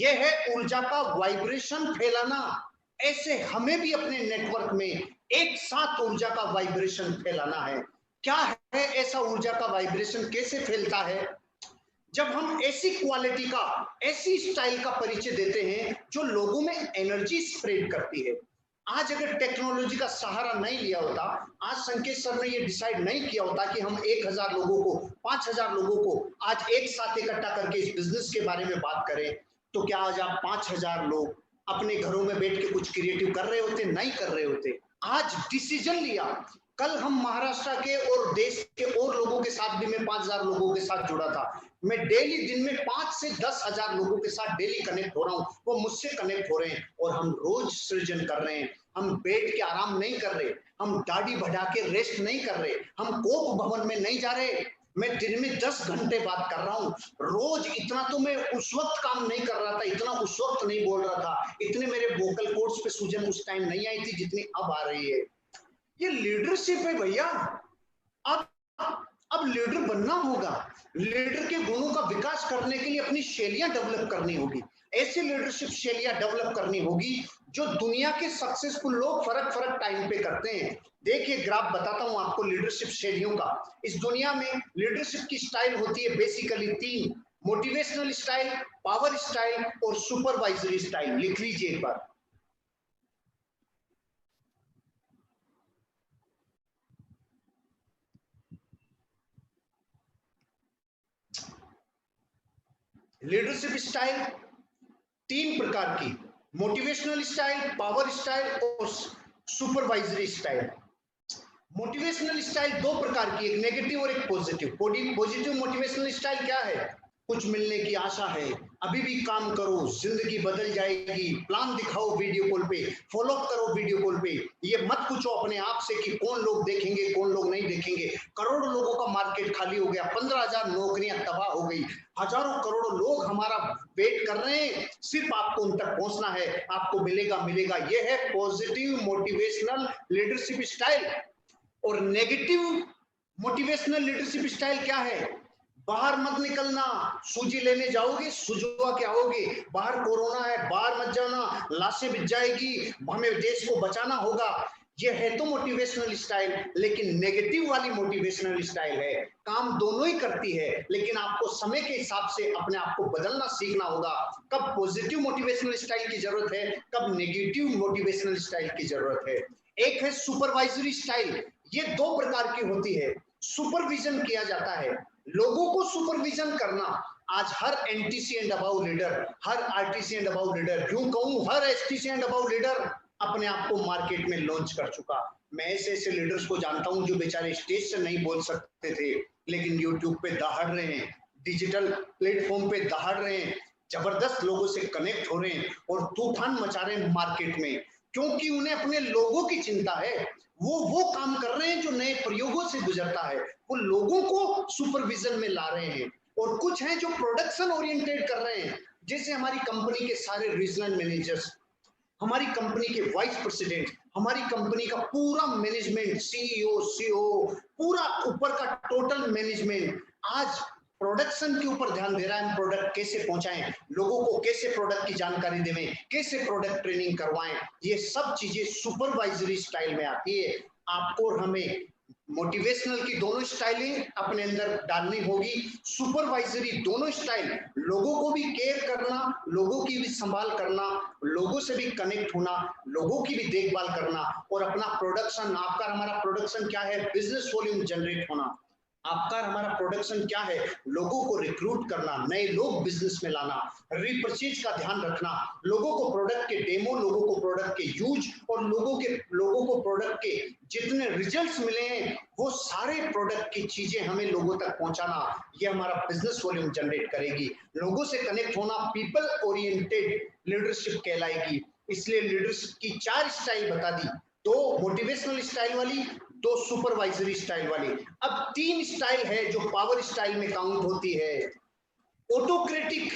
यह है ऊर्जा का वाइब्रेशन फैलाना। ऐसे हमें भी अपने नेटवर्क में एक साथ ऊर्जा का वाइब्रेशन फैलाना है। क्या है ऐसा ऊर्जा का वाइब्रेशन? कैसे फैलता है? जब हम ऐसी क्वालिटी का, ऐसी स्टाइल का परिचय देते हैं जो लोगों में एनर्जी स्प्रेड करती है। आज अगर टेक्नोलॉजी का सहारा नहीं लिया होता, आज संकेत सर ने ये डिसाइड नहीं किया होता कि हम 1000 लोगों को, 5000 लोगों को आज एक साथ इकट्ठा करके इस बिजनेस के बारे में बात करें, तो क्या आज आप 5000 लोग अपने घरों में बैठ के कुछ क्रिएटिव कर रहे होते? नहीं कर रहे होते। आज डिसीजन लिया। कल हम महाराष्ट्र के और देश के और लोगों के साथ भी, मैं 5000 लोगों के साथ जुड़ा था। मैं डेली दिन में 5 से 10,000 लोगों के साथ डेली कनेक्ट हो रहा हूँ, वो मुझसे कनेक्ट हो रहे हैं और हम रोज सृजन कर रहे हैं। हम बैठ के आराम नहीं कर रहे, हम दाढ़ी बढ़ा के रेस्ट नहीं कर रहे, हम कोप भवन में नहीं जा रहे। मैं दिन में 10 घंटे बात कर रहा हूँ रोज। इतना तो मैं उस वक्त काम नहीं कर रहा था, इतना उस वक्त नहीं बोल रहा था, इतने मेरे वोकल कोर्ड्स पे सूजन उस टाइम नहीं आई थी जितनी अब आ रही है। ये लीडरशिप है भैया। अब लीडर बनना होगा। लीडर के गुणों का विकास करने के लिए अपनी शैलियां डेवलप करनी होगी। ऐसी लीडरशिप शैलियां डेवलप करनी होगी जो दुनिया के सक्सेसफुल लोग फर्क टाइम पे करते हैं। देखिए ग्राफ बताता हूं आपको लीडरशिप शैलियों का। इस दुनिया में लीडरशिप की स्टाइल होती है basically 3: motivational style, power style और सुपरवाइजरी स्टाइल। लिख लीजिए एक बार। लीडरशिप स्टाइल 3 प्रकार की: मोटिवेशनल स्टाइल, पावर स्टाइल और सुपरवाइजरी स्टाइल। मोटिवेशनल स्टाइल 2 प्रकार की, एक नेगेटिव और एक पॉजिटिव। पॉजिटिव मोटिवेशनल स्टाइल क्या है? कुछ मिलने की आशा है, अभी भी काम करो, जिंदगी बदल जाएगी, प्लान दिखाओ वीडियो कॉल पे, फॉलो करो वीडियो कॉल पे। ये मत पूछो अपने आप से कि कौन लोग देखेंगे कौन लोग नहीं देखेंगे। करोड़ों लोगों का मार्केट खाली हो गया, 15,000 नौकरियां तबाह हो गई, हजारों करोड़ों लोग हमारा वेट कर रहे हैं, सिर्फ आपको उन तक पहुंचना है, आपको मिलेगा मिलेगा। ये है पॉजिटिव मोटिवेशनल लीडरशिप स्टाइल। और नेगेटिव मोटिवेशनल लीडरशिप स्टाइल क्या है? बाहर मत निकलना, सूजी लेने जाओगे सुजवा के आओगे, बाहर कोरोना है, बाहर मत जाना, लाशें बिछ जाएगी, हमें देश को बचाना होगा। ये है तो मोटिवेशनल स्टाइल। लेकिन नेगेटिव वाली मोटिवेशनल स्टाइल है, काम दोनों ही करती है, लेकिन आपको समय के हिसाब से अपने आप को बदलना सीखना होगा। कब पॉजिटिव मोटिवेशनल स्टाइल की जरूरत है, कब नेगेटिव मोटिवेशनल स्टाइल की जरूरत है। एक है सुपरवाइजरी स्टाइल। ये 2 प्रकार की होती है। सुपरविजन किया जाता है, लोगों को सुपरविजन करना। आज हर एनटीसी एंड अबाउ लीडर, हर आरटीसी एंड अबाउ लीडर, क्यों कहूं हर एसटीसी एंड अबाउ लीडर अपने आप को मार्केट में लॉन्च कर चुका। मैं ऐसे ऐसे लीडर्स को जानता हूं जो बेचारे स्टेज से नहीं बोल सकते थे, लेकिन यूट्यूब पे दहाड़ रहे हैं, डिजिटल प्लेटफॉर्म पे दहाड़ रहे हैं, जबरदस्त लोगों से कनेक्ट हो रहे हैं और तूफान मचा रहे हैं मार्केट में। क्योंकि उन्हें अपने लोगों की चिंता है। वो काम कर रहे हैं जो नए प्रयोगों से गुजरता है, वो लोगों को सुपरविजन में ला रहे हैं। और कुछ हैं जो प्रोडक्शन ओरिएंटेड कर रहे हैं, जैसे हमारी कंपनी के सारे रीजनल मैनेजर्स, हमारी कंपनी के वाइस प्रेसिडेंट, हमारी कंपनी का पूरा मैनेजमेंट, सीईओ, सीओ, पूरा ऊपर का टोटल मैनेजमेंट आज प्रोडक्शन के ऊपर ध्यान दे रहा है। हम प्रोडक्ट कैसे पहुंचाएं, लोगों को कैसे प्रोडक्ट की जानकारी दें, कैसे प्रोडक्ट ट्रेनिंग करवाएं, ये सब चीजें सुपरवाइजरी स्टाइल में आती है। आपको और हमें मोटिवेशनल की दोनों स्टाइलें अपने अंदर डालनी होगी। सुपरवाइजरी दोनों स्टाइल, लोगों को भी केयर करना, लोगों की भी संभाल करना, लोगों से भी कनेक्ट होना, लोगों की भी देखभाल करना, और अपना प्रोडक्शन, आपका हमारा प्रोडक्शन क्या है, बिजनेस वॉल्यूम जनरेट होना। आपका हमारा प्रोडक्शन क्या है, लोगों को रिक्रूट करना, नए लोग बिजनेस में लाना, रिपर्चेज का ध्यान रखना, लोगों को प्रोडक्ट के डेमो, लोगों को प्रोडक्ट के यूज, और लोगों को प्रोडक्ट के जितने रिजल्ट्स मिले हैं वो सारे प्रोडक्ट की चीजें हमें लोगों तक पहुंचाना, ये हमारा बिजनेस वॉल्यूम जनरेट करेगी। लोगों से कनेक्ट होना पीपल ओरिएंटेड लीडरशिप कहलाएगी। इसलिए लीडरशिप की 4 स्टाइल बता दी, 2 मोटिवेशनल स्टाइल वाली, 2 सुपरवाइजरी स्टाइल वाली। अब 3 स्टाइल है जो पावर स्टाइल में काउंट होती है। ऑटोक्रेटिक,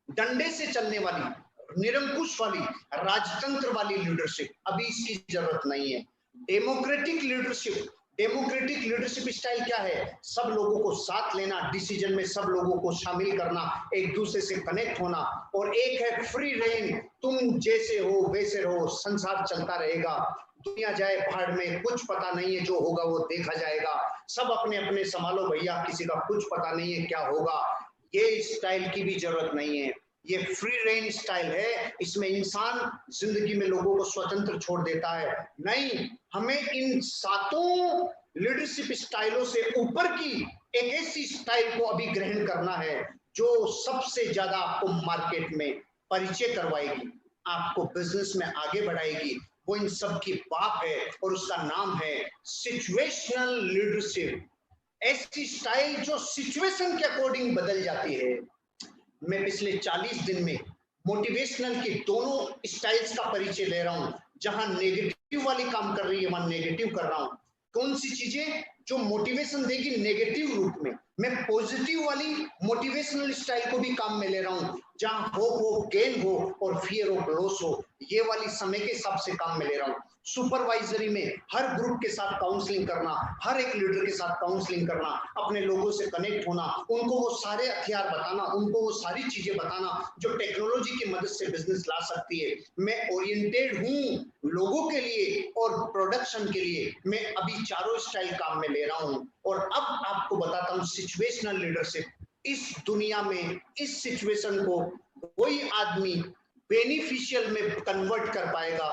डंडे से चलने वाली, निरंकुश वाली, राजतंत्र वाली लीडरशिप, अभी इसकी जरूरत नहीं है। Democratic leadership, democratic leadership style क्या है, सब लोगों को साथ लेना, डिसीजन में सब लोगों को शामिल करना, एक दूसरे से कनेक्ट होना। और एक है फ्री रेन, तुम जैसे हो वैसे रहो, संसार चलता रहेगा, दुनिया जाए भाड़ में, कुछ पता नहीं है, जो होगा वो देखा जाएगा, सब अपने अपने संभालो भैया, किसी का कुछ पता नहीं है क्या होगा। ये स्टाइल की भी जरूरत नहीं है, ये फ्री रेंज स्टाइल है। इसमें इंसान जिंदगी में लोगों को स्वतंत्र छोड़ देता है। नहीं, हमें इन 7 लीडरशिप स्टाइलों से ऊपर की एक ऐसी स्टाइल को अभी ग्रहण करना है जो सबसे ज्यादा आपको मार्केट में परिचय करवाएगी, आपको बिजनेस में आगे बढ़ाएगी। वो इन सब की बाप है और उसका नाम है सिचुएशनल लीडरशिप। ऐसी स्टाइल जो सिचुएशन के अकॉर्डिंग बदल जाती है। मैं पिछले 40 दिन में मोटिवेशनल की दोनों स्टाइल्स का परिचय ले रहा हूं। जहां नेगेटिव वाली काम कर रही है वहां नेगेटिव कर रहा हूं। कौन सी चीजें जो मोटिवेशन देगी नेगेटिव रूप में, मैं पॉजिटिव वाली मोटिवेशनल स्टाइल को भी काम में ले रहा हूं। जहां होप हो, गेन हो और फियर ऑफ लॉस हो, ये वाली समय के हिसाब से काम में ले रहा हूं। सुपरवाइजरी में हर ग्रुप के साथ काउंसलिंग करना, हर एक लीडर के साथ काउंसलिंग करना, अपने लोगों से कनेक्ट होना, उनको वो सारे हथियार बताना, उनको वो सारी चीजें बताना जो टेक्नोलॉजी की मदद से बिजनेस ला सकती है। मैं ओरिएंटेड हूं लोगों के लिए और प्रोडक्शन के लिए। मैं अभी चारों स्टाइल काम में ले रहा हूं। और अब आपको बताता हूं सिचुएशनल लीडरशिप। इस दुनिया में इस सिचुएशन को कोई आदमी बेनिफिशियल में कन्वर्ट कर पाएगा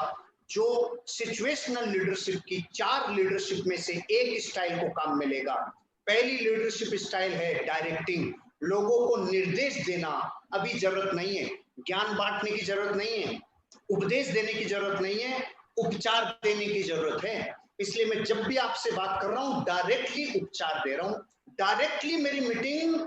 जो सिचुएशनल लीडरशिप की 4 लीडरशिप में से एक स्टाइल को काम में लेगा। पहली लीडरशिप स्टाइल है डायरेक्टिंग, लोगों को निर्देश देना। अभी जरूरत नहीं है, ज्ञान बांटने की जरूरत नहीं है, उपदेश देने की जरूरत नहीं है, उपचार देने की जरूरत है। इसलिए मैं जब भी आपसे बात कर रहा हूं डायरेक्टली उपचार दे रहा हूं। डायरेक्टली मेरी मीटिंग,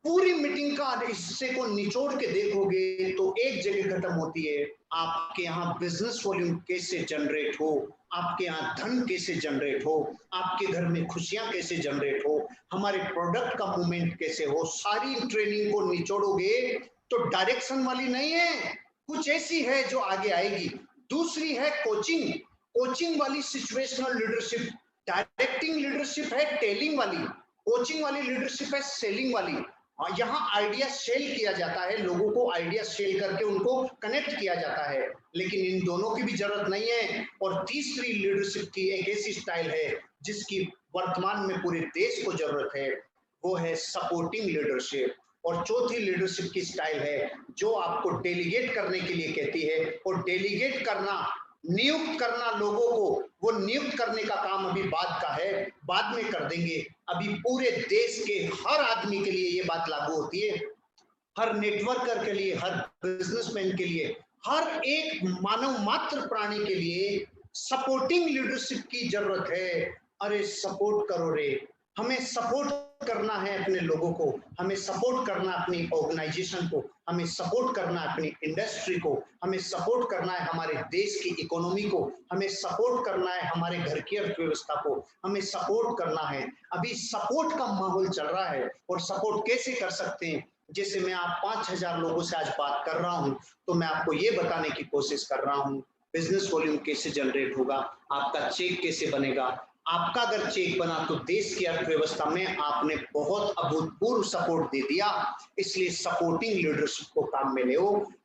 पूरी मीटिंग का हिस्से को निचोड़ के देखोगे तो एक जगह खत्म होती है, आपके यहाँ बिजनेस वॉल्यूम कैसे जनरेट हो, आपके यहाँ धन कैसे जनरेट हो, आपके घर में खुशियां कैसे जनरेट हो, हमारे प्रोडक्ट का मूवमेंट कैसे हो। सारी ट्रेनिंग को निचोड़ोगे तो डायरेक्शन वाली नहीं है, कुछ ऐसी है जो आगे आएगी। दूसरी है कोचिंग, कोचिंग वाली सिचुएशनल लीडरशिप। डायरेक्टिंग लीडरशिप है टेलिंग वाली, कोचिंग वाली लीडरशिप है सेलिंग वाली। यहाँ आइडिया सेल किया जाता है, लोगों को आइडिया सेल करके उनको कनेक्ट किया जाता है, लेकिन इन दोनों की भी जरूरत नहीं है। और तीसरी लीडरशिप की एक ऐसी स्टाइल है जिसकी वर्तमान में पूरे देश को जरूरत है, वो है सपोर्टिंग लीडरशिप। और चौथी लीडरशिप की स्टाइल है जो आपको डेलीगेट करने के लिए कहती है। और डेलीगेट करना, नियुक्त करना लोगों को, वो नियुक्त करने का काम अभी बाद का है, बाद में कर देंगे। अभी पूरे देश के हर आदमी के लिए ये बात लागू होती है, हर नेटवर्कर के लिए, हर बिजनेसमैन के लिए, हर एक मानव मात्र प्राणी के लिए सपोर्टिंग लीडरशिप की जरूरत है। अरे सपोर्ट करो रे, हमें सपोर्ट करना है अपने लोगों को, हमें सपोर्ट करना अपनी ऑर्गेनाइजेशन को, हमें सपोर्ट करना अपनी इंडस्ट्री को, हमें सपोर्ट करना है हमारे देश की इकोनॉमी को, हमें सपोर्ट करना है हमारे घर की अर्थव्यवस्था को, हमें सपोर्ट करना है। अभी सपोर्ट का माहौल चल रहा है और सपोर्ट कैसे कर सकते हैं, जैसे मैं आप 5000 लोगों से आज बात कर रहा हूं तो मैं आपको ये बताने की कोशिश कर रहा हूं बिजनेस वॉल्यूम कैसे जनरेट होगा, आपका चेक कैसे बनेगा। आपका अगर चेक बना तो देश की अर्थव्यवस्था में आपने बहुत अभूतपूर्व सपोर्ट दे दिया। इसलिए सपोर्टिंग लीडरशिप को काम में ले,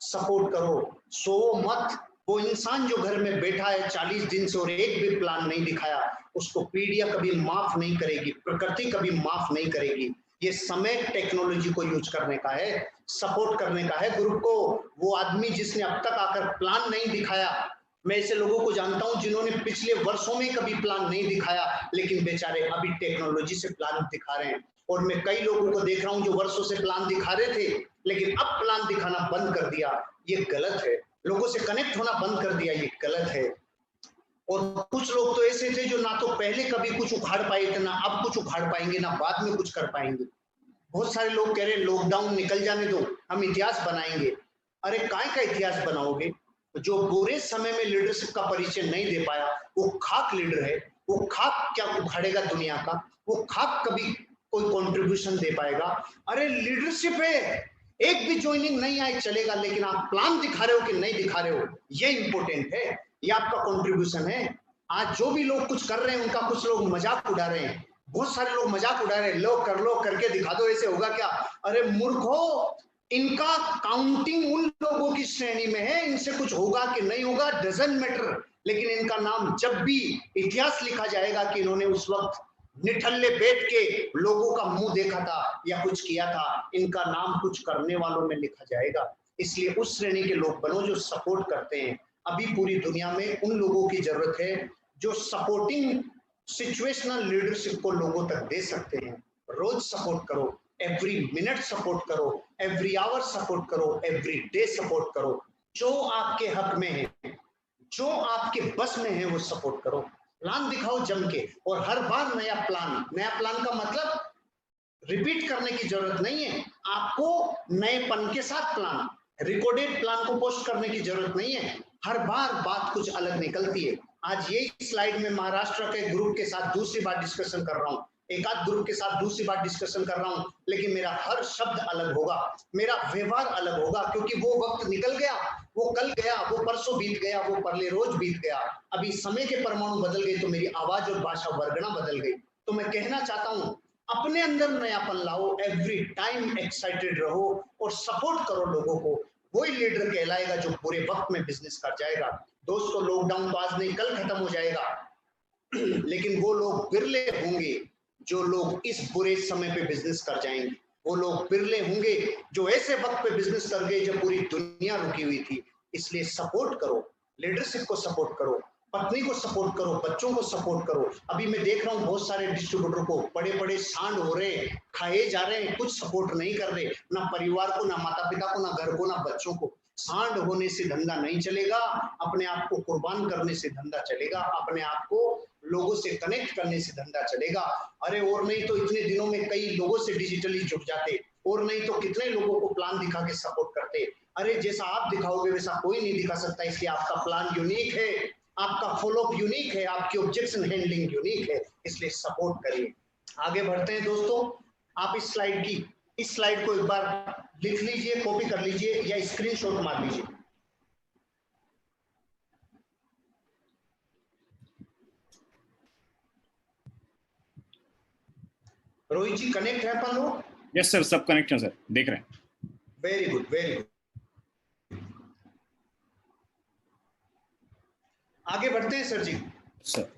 सपोर्ट करो, सो मत। वो इंसान जो घर में बैठा है 40 दिन से और एक भी प्लान नहीं दिखाया, उसको पीढ़ियां कभी माफ नहीं करेगी, प्रकृति कभी माफ नहीं करेगी। ये समय टेक्नोलॉजी को यूज करने का है, सपोर्ट करने का है ग्रुप को। वो आदमी जिसने अब तक आकर प्लान नहीं दिखाया, मैं ऐसे लोगों को जानता हूं जिन्होंने पिछले वर्षों में कभी प्लान नहीं दिखाया, लेकिन बेचारे अभी टेक्नोलॉजी से प्लान दिखा रहे हैं। और मैं कई लोगों को देख रहा हूं जो वर्षों से प्लान दिखा रहे थे लेकिन अब प्लान दिखाना बंद कर दिया, ये गलत है। लोगों से कनेक्ट होना बंद कर दिया, ये गलत है। और कुछ लोग तो ऐसे थे जो ना तो पहले कभी कुछ उखाड़ पाए थे, ना अब कुछ उखाड़ पाएंगे, ना बाद में कुछ कर पाएंगे। बहुत सारे लोग कह रहे हैं लॉकडाउन निकल जाने दो, हम इतिहास बनाएंगे। अरे काय का इतिहास बनाओगे? जो बुरे समय में लीडरशिप का परिचय नहीं दे पाया वो खाक लीडर है। वो खाक क्या उखाड़ेगा दुनिया का? वो खाक कभी कोई कंट्रीब्यूशन दे पाएगा? अरे लीडरशिप है, एक भी ज्वाइनिंग नहीं आए चलेगा, लेकिन आप प्लान दिखा रहे हो कि नहीं दिखा रहे हो, ये इंपॉर्टेंट है, ये आपका कंट्रीब्यूशन है। आज जो भी लोग कुछ कर रहे हैं उनका कुछ लोग मजाक उड़ा रहे हैं, बहुत सारे लोग मजाक उड़ा रहे हैं, लो करके दिखा दो, ऐसे होगा क्या? अरे मूर्खो, इनका काउंटिंग उन लोगों की श्रेणी में है, इनसे कुछ होगा कि नहीं होगा डजंट मैटर, लेकिन इनका नाम जब भी इतिहास लिखा जाएगा कि इन्होंने उस वक्त निठल्ले बैठ के लोगों का मुंह देखा था या कुछ किया था, इनका नाम कुछ करने वालों में लिखा जाएगा। इसलिए उस श्रेणी के लोग बनो जो सपोर्ट करते हैं। अभी पूरी दुनिया में उन लोगों की जरूरत है जो सपोर्टिंग सिचुएशनल लीडरशिप को लोगों तक दे सकते हैं। रोज सपोर्ट करो, एवरी मिनट सपोर्ट करो, एवरी आवर सपोर्ट करो, एवरी डे सपोर्ट करो। जो आपके हक में है, जो आपके बस में है वो सपोर्ट करो। प्लान दिखाओ जम के, और हर बार नया प्लान का मतलब रिपीट करने की जरूरत नहीं है। आपको नएपन के साथ प्लान, रिकॉर्डेड प्लान को पोस्ट करने की जरूरत नहीं है। हर बार बात कुछ अलग निकलती है। आज यही स्लाइड में महाराष्ट्र के ग्रुप के साथ दूसरी बार डिस्कशन कर रहा हूँ, एक आध ग्रुप के साथ दूसरी बार डिस्कशन कर रहा हूँ, लेकिन मेरा हर शब्द अलग होगा, मेरा व्यवहार अलग होगा, क्योंकि वो वक्त निकल गया, वो कल गया, वो परसों बीत गया, वो परले रोज बीत गया। अभी समय के परमाणु बदल गए तो मेरी आवाज और भाषा वर्गना बदल गई। तो मैं कहना चाहता हूँ अपने अंदर नयापन लाओ, एवरी टाइम एक्साइटेड रहो और सपोर्ट करो लोगों को। वही लीडर कहलाएगा जो बुरे वक्त में बिजनेस कर जाएगा। दोस्तों, लॉकडाउन तो आज नहीं कल खत्म हो जाएगा, लेकिन वो लोग बिरले होंगे जो लोग इस बुरे समय पे बिजनेस कर जाएंगे। वो लोग बिरले होंगे जो ऐसे वक्त पे बिजनेस कर गए जब पूरी दुनिया रुकी हुई थी। इसलिए सपोर्ट करो, लीडरशिप को सपोर्ट करो, पत्नी को सपोर्ट करो, बच्चों को सपोर्ट करो। अभी मैं देख रहा हूँ बहुत सारे डिस्ट्रीब्यूटर को बड़े सांड हो रहे, खाए जा रहे हैं, कुछ सपोर्ट नहीं कर रहे, ना परिवार को, ना माता पिता को, ना घर को, ना बच्चों को। सांड होने से धंधा नहीं चलेगा, अपने आप को कुर्बान करने से धंधा चलेगा, अपने आप को लोगों से कनेक्ट करने से धंधा चलेगा। अरे और नहीं तो इतने दिनों में कई लोगों से डिजिटली जुड़ जाते, और नहीं तो कितने लोगों को प्लान दिखा के सपोर्ट करते। अरे जैसा आप दिखाओगे वैसा कोई नहीं दिखा सकता, इसलिए आपका प्लान यूनिक है, आपका फॉलोअप यूनिक है, आपकी ऑब्जेक्शन हैंडलिंग यूनिक है, इसलिए सपोर्ट करिए। आगे बढ़ते हैं दोस्तों। आप इस स्लाइड को एक बार लिख लीजिए, कॉपी कर लीजिए या स्क्रीनशॉट मार लीजिए। रोहित जी कनेक्ट है अपन लोग? यस सर, सब कनेक्ट है सर, देख रहे हैं। Very good, very good. आगे बढ़ते हैं सर जी। सर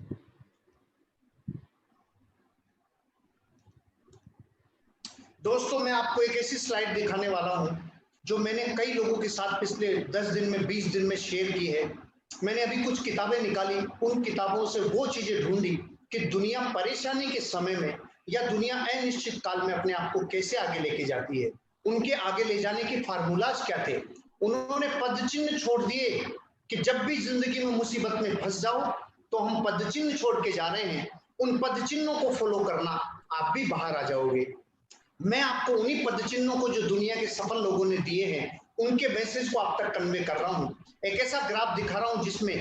दोस्तों, मैं आपको एक ऐसी स्लाइड दिखाने वाला हूं जो मैंने कई लोगों के साथ पिछले 10 दिन में 20 दिन में शेयर की है। मैंने अभी कुछ किताबें निकाली, उन किताबों से वो चीजें ढूंढी कि दुनिया परेशानी के समय में या दुनिया अनिश्चित काल में अपने आप को कैसे आगे लेके जाती है। उनके आगे ले जाने के फार्मूलाज क्या थे। उन्होंने पद चिन्ह छोड़ दिए कि जब भी जिंदगी में मुसीबत में फंस जाओ तो हम पद चिन्ह छोड़ के जा रहे हैं, उन पद चिन्हों को फॉलो करना, आप भी बाहर आ जाओगे। मैं आपको उन्हीं पद चिन्हों को जो दुनिया के सफल लोगों ने दिए हैं उनके मैसेज को आप तक कन्वे कर रहा हूं। एक ऐसा ग्राफ दिखा रहा हूं जिसमें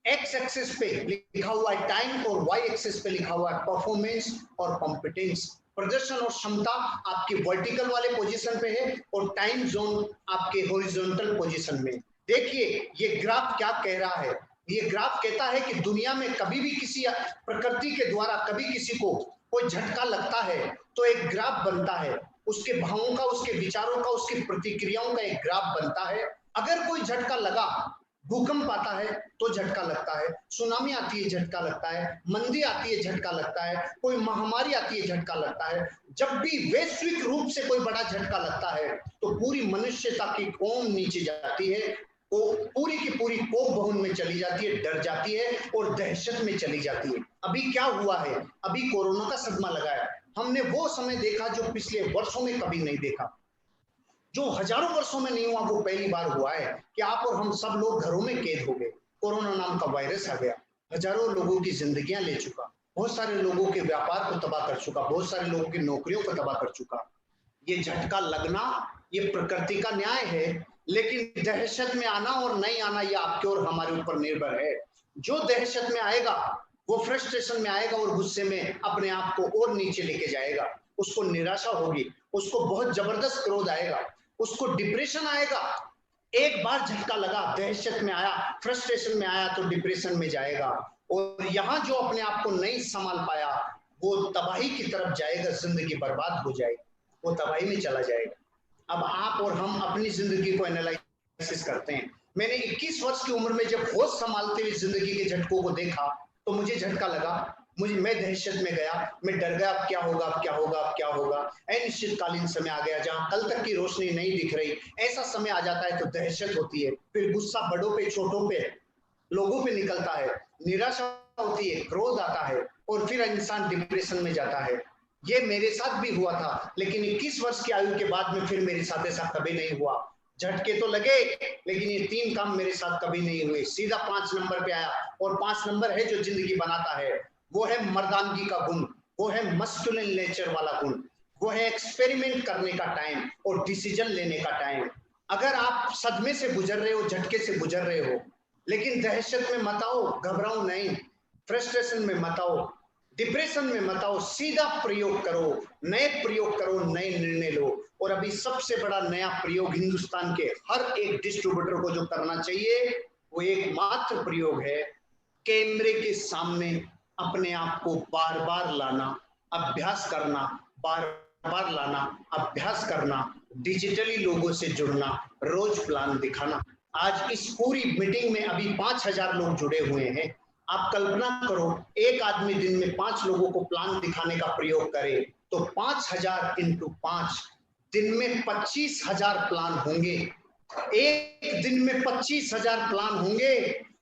एक्स एक्सिस पे लिखा हुआ है टाइम और वाई एक्सिस पे लिखा हुआ है परफॉर्मेंस और कॉम्पिटेंस। प्रदर्शन और क्षमता आपकी वर्टिकल वाले पोजीशन पे है और टाइम जोन आपके हॉरिजॉन्टल पोजीशन में। देखिए ये ग्राफ क्या कह रहा है। ये ग्राफ कहता है कि दुनिया में कभी भी किसी प्रकृति के द्वारा कभी किसी को कोई झटका लगता है तो एक ग्राफ बनता है, उसके भावों का, उसके विचारों का, उसकी प्रतिक्रियाओं का एक ग्राफ बनता है। अगर कोई झटका लगा, भूकंप आता है तो झटका लगता है, सुनामी आती है झटका लगता है, मंदी आती है झटका लगता है, कोई महामारी आती है झटका लगता है। जब भी वैश्विक रूप से कोई बड़ा झटका लगता है तो पूरी मनुष्यता की कौम नीचे जाती है, वो पूरी की पूरी कोप भवन में चली जाती है, डर जाती है और दहशत में चली जाती है। अभी क्या हुआ है, अभी कोरोना का सदमा लगा है। हमने वो समय देखा जो पिछले वर्षों में कभी नहीं देखा, जो हजारों वर्षों में नहीं हुआ, वो पहली बार हुआ है कि आप और हम सब लोग घरों में कैद हो गए। कोरोना नाम का वायरस आ गया, हजारों लोगों की जिंदगियां ले चुका, बहुत सारे लोगों के व्यापार को तबाह कर चुका, बहुत सारे लोगों की नौकरियों को तबाह कर चुका। ये झटका लगना ये प्रकृति का न्याय है, लेकिन दहशत में आना और नहीं आना ये आपके और हमारे ऊपर निर्भर है। जो दहशत में आएगा वो फ्रस्ट्रेशन में आएगा और गुस्से में अपने आप को और नीचे लेके जाएगा, उसको निराशा होगी, उसको बहुत जबरदस्त क्रोध आएगा, उसको डिप्रेशन आएगा। एक बार झटका लगा, दहशत में आया, फ्रस्ट्रेशन में आया तो डिप्रेशन में जाएगा और यहाँ जो अपने आप को नहीं संभाल पाया वो तबाही की तरफ जाएगा, जिंदगी बर्बाद हो जाएगी, वो तबाही में चला जाएगा। अब आप और हम अपनी जिंदगी को एनालाइसिस करते हैं। मैंने 21 वर्ष की उम्र में जब होश संभालते हुए जिंदगी के झटकों को देखा तो मुझे झटका लगा, मैं दहशत में गया, मैं डर गया, अब क्या होगा, अब क्या होगा, अब क्या होगा। अनिश्चितकालीन समय आ गया जहां कल तक की रोशनी नहीं दिख रही। ऐसा समय आ जाता है तो दहशत होती है, फिर गुस्सा बड़ों पे, छोटों पे, लोगों पे निकलता है, निराशा होती है, क्रोध आता है और फिर इंसान डिप्रेशन में जाता है। ये मेरे साथ भी हुआ था, लेकिन 21 वर्ष की आयु के बाद में फिर मेरे साथ ऐसा कभी नहीं हुआ। झटके तो लगे लेकिन ये 3 काम मेरे साथ कभी नहीं हुए, सीधा 5 नंबर पे आया। और 5 नंबर है जो जिंदगी बनाता है, वो है मर्दानगी का गुण, वो है मस्कुलिन नेचर वाला गुण, वो है एक्सपेरिमेंट करने का टाइम और डिसीजन लेने का टाइम। अगर आप सदमे से गुजर रहे हो, झटके से गुजर रहे हो, लेकिन दहशत में मत आओ, घबराओ नहीं, फ्रस्ट्रेशन में मत आओ, डिप्रेशन में मत आओ, सीधा प्रयोग करो, नए प्रयोग करो, नए निर्णय लो। और अभी सबसे बड़ा नया प्रयोग हिंदुस्तान के हर एक डिस्ट्रीब्यूटर को जो करना चाहिए वो एकमात्र प्रयोग है, कैमरे के सामने अपने आप को बार बार लाना, अभ्यास करना, बार बार लाना, अभ्यास करना, डिजिटली लोगों से जुड़ना, रोज प्लान दिखाना। आज इस पूरी मीटिंग में अभी 5000 लोग जुड़े हुए हैं। आप कल्पना करो, एक आदमी दिन में 5 लोगों को प्लान दिखाने का प्रयोग करे तो 5000 इंटू 5, दिन में 25,000 प्लान होंगे। एक दिन में 25,000 प्लान होंगे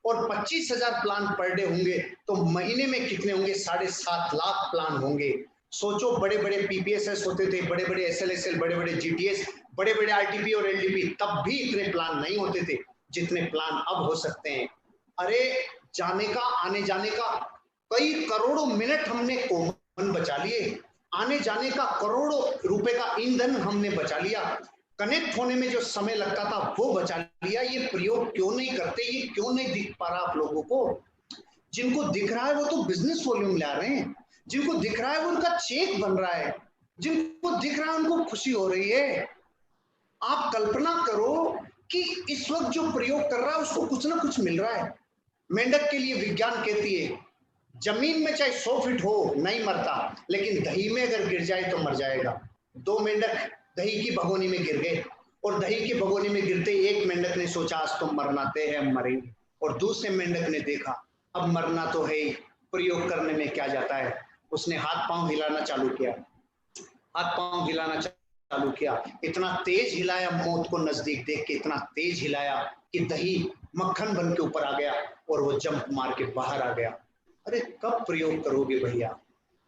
और 25,000 प्लान पर डे होंगे तो महीने में कितने होंगे? 7.5 लाख प्लान होंगे। सोचो, बड़े बड़े पीपीएसएस होते थे, बड़े बड़े एसएलएसएल, बड़े बड़े जीटीएस, बड़े बड़े आरटीपी और एलडीपी, तब भी इतने प्लान नहीं होते थे जितने प्लान अब हो सकते हैं। अरे जाने का, आने जाने का कई करोड़ों मिनट हमने कॉमन बचा लिए, आने जाने का करोड़ों रुपए का ईंधन हमने बचा लिया, कनेक्ट होने में जो समय लगता था वो बचा लिया। ये प्रयोग क्यों नहीं करते? ये क्यों नहीं दिख पा रहा आप लोगों को? जिनको दिख रहा है वो तो बिजनेस वॉल्यूम ला रहे हैं, जिनको दिख रहा है वो उनका चेक बन रहा है, जिनको दिख रहा है उनको खुशी हो रही है। आप कल्पना करो कि इस वक्त जो प्रयोग कर रहा है उसको कुछ ना कुछ मिल रहा है। मेंढक के लिए विज्ञान कहती है जमीन में चाहे 100 फीट हो नहीं मरता, लेकिन दही में अगर गिर जाए तो मर जाएगा। 2 मेंढक दही की भगोनी में गिर गए और दही की भगोनी में गिरते एक मेंढक ने सोचा आज तो मरना तय है, मरेंगे, और दूसरे मेंढक ने देखा अब मरना तो है ही, प्रयोग करने में क्या जाता है। उसने हाथ पांव हिलाना चालू किया, हाथ पांव हिलाना चालू किया, इतना तेज हिलाया, मौत को नजदीक देख के इतना तेज हिलाया कि दही मक्खन बन के ऊपर आ गया और वो जंप मार के बाहर आ गया। अरे कब प्रयोग करोगे भैया?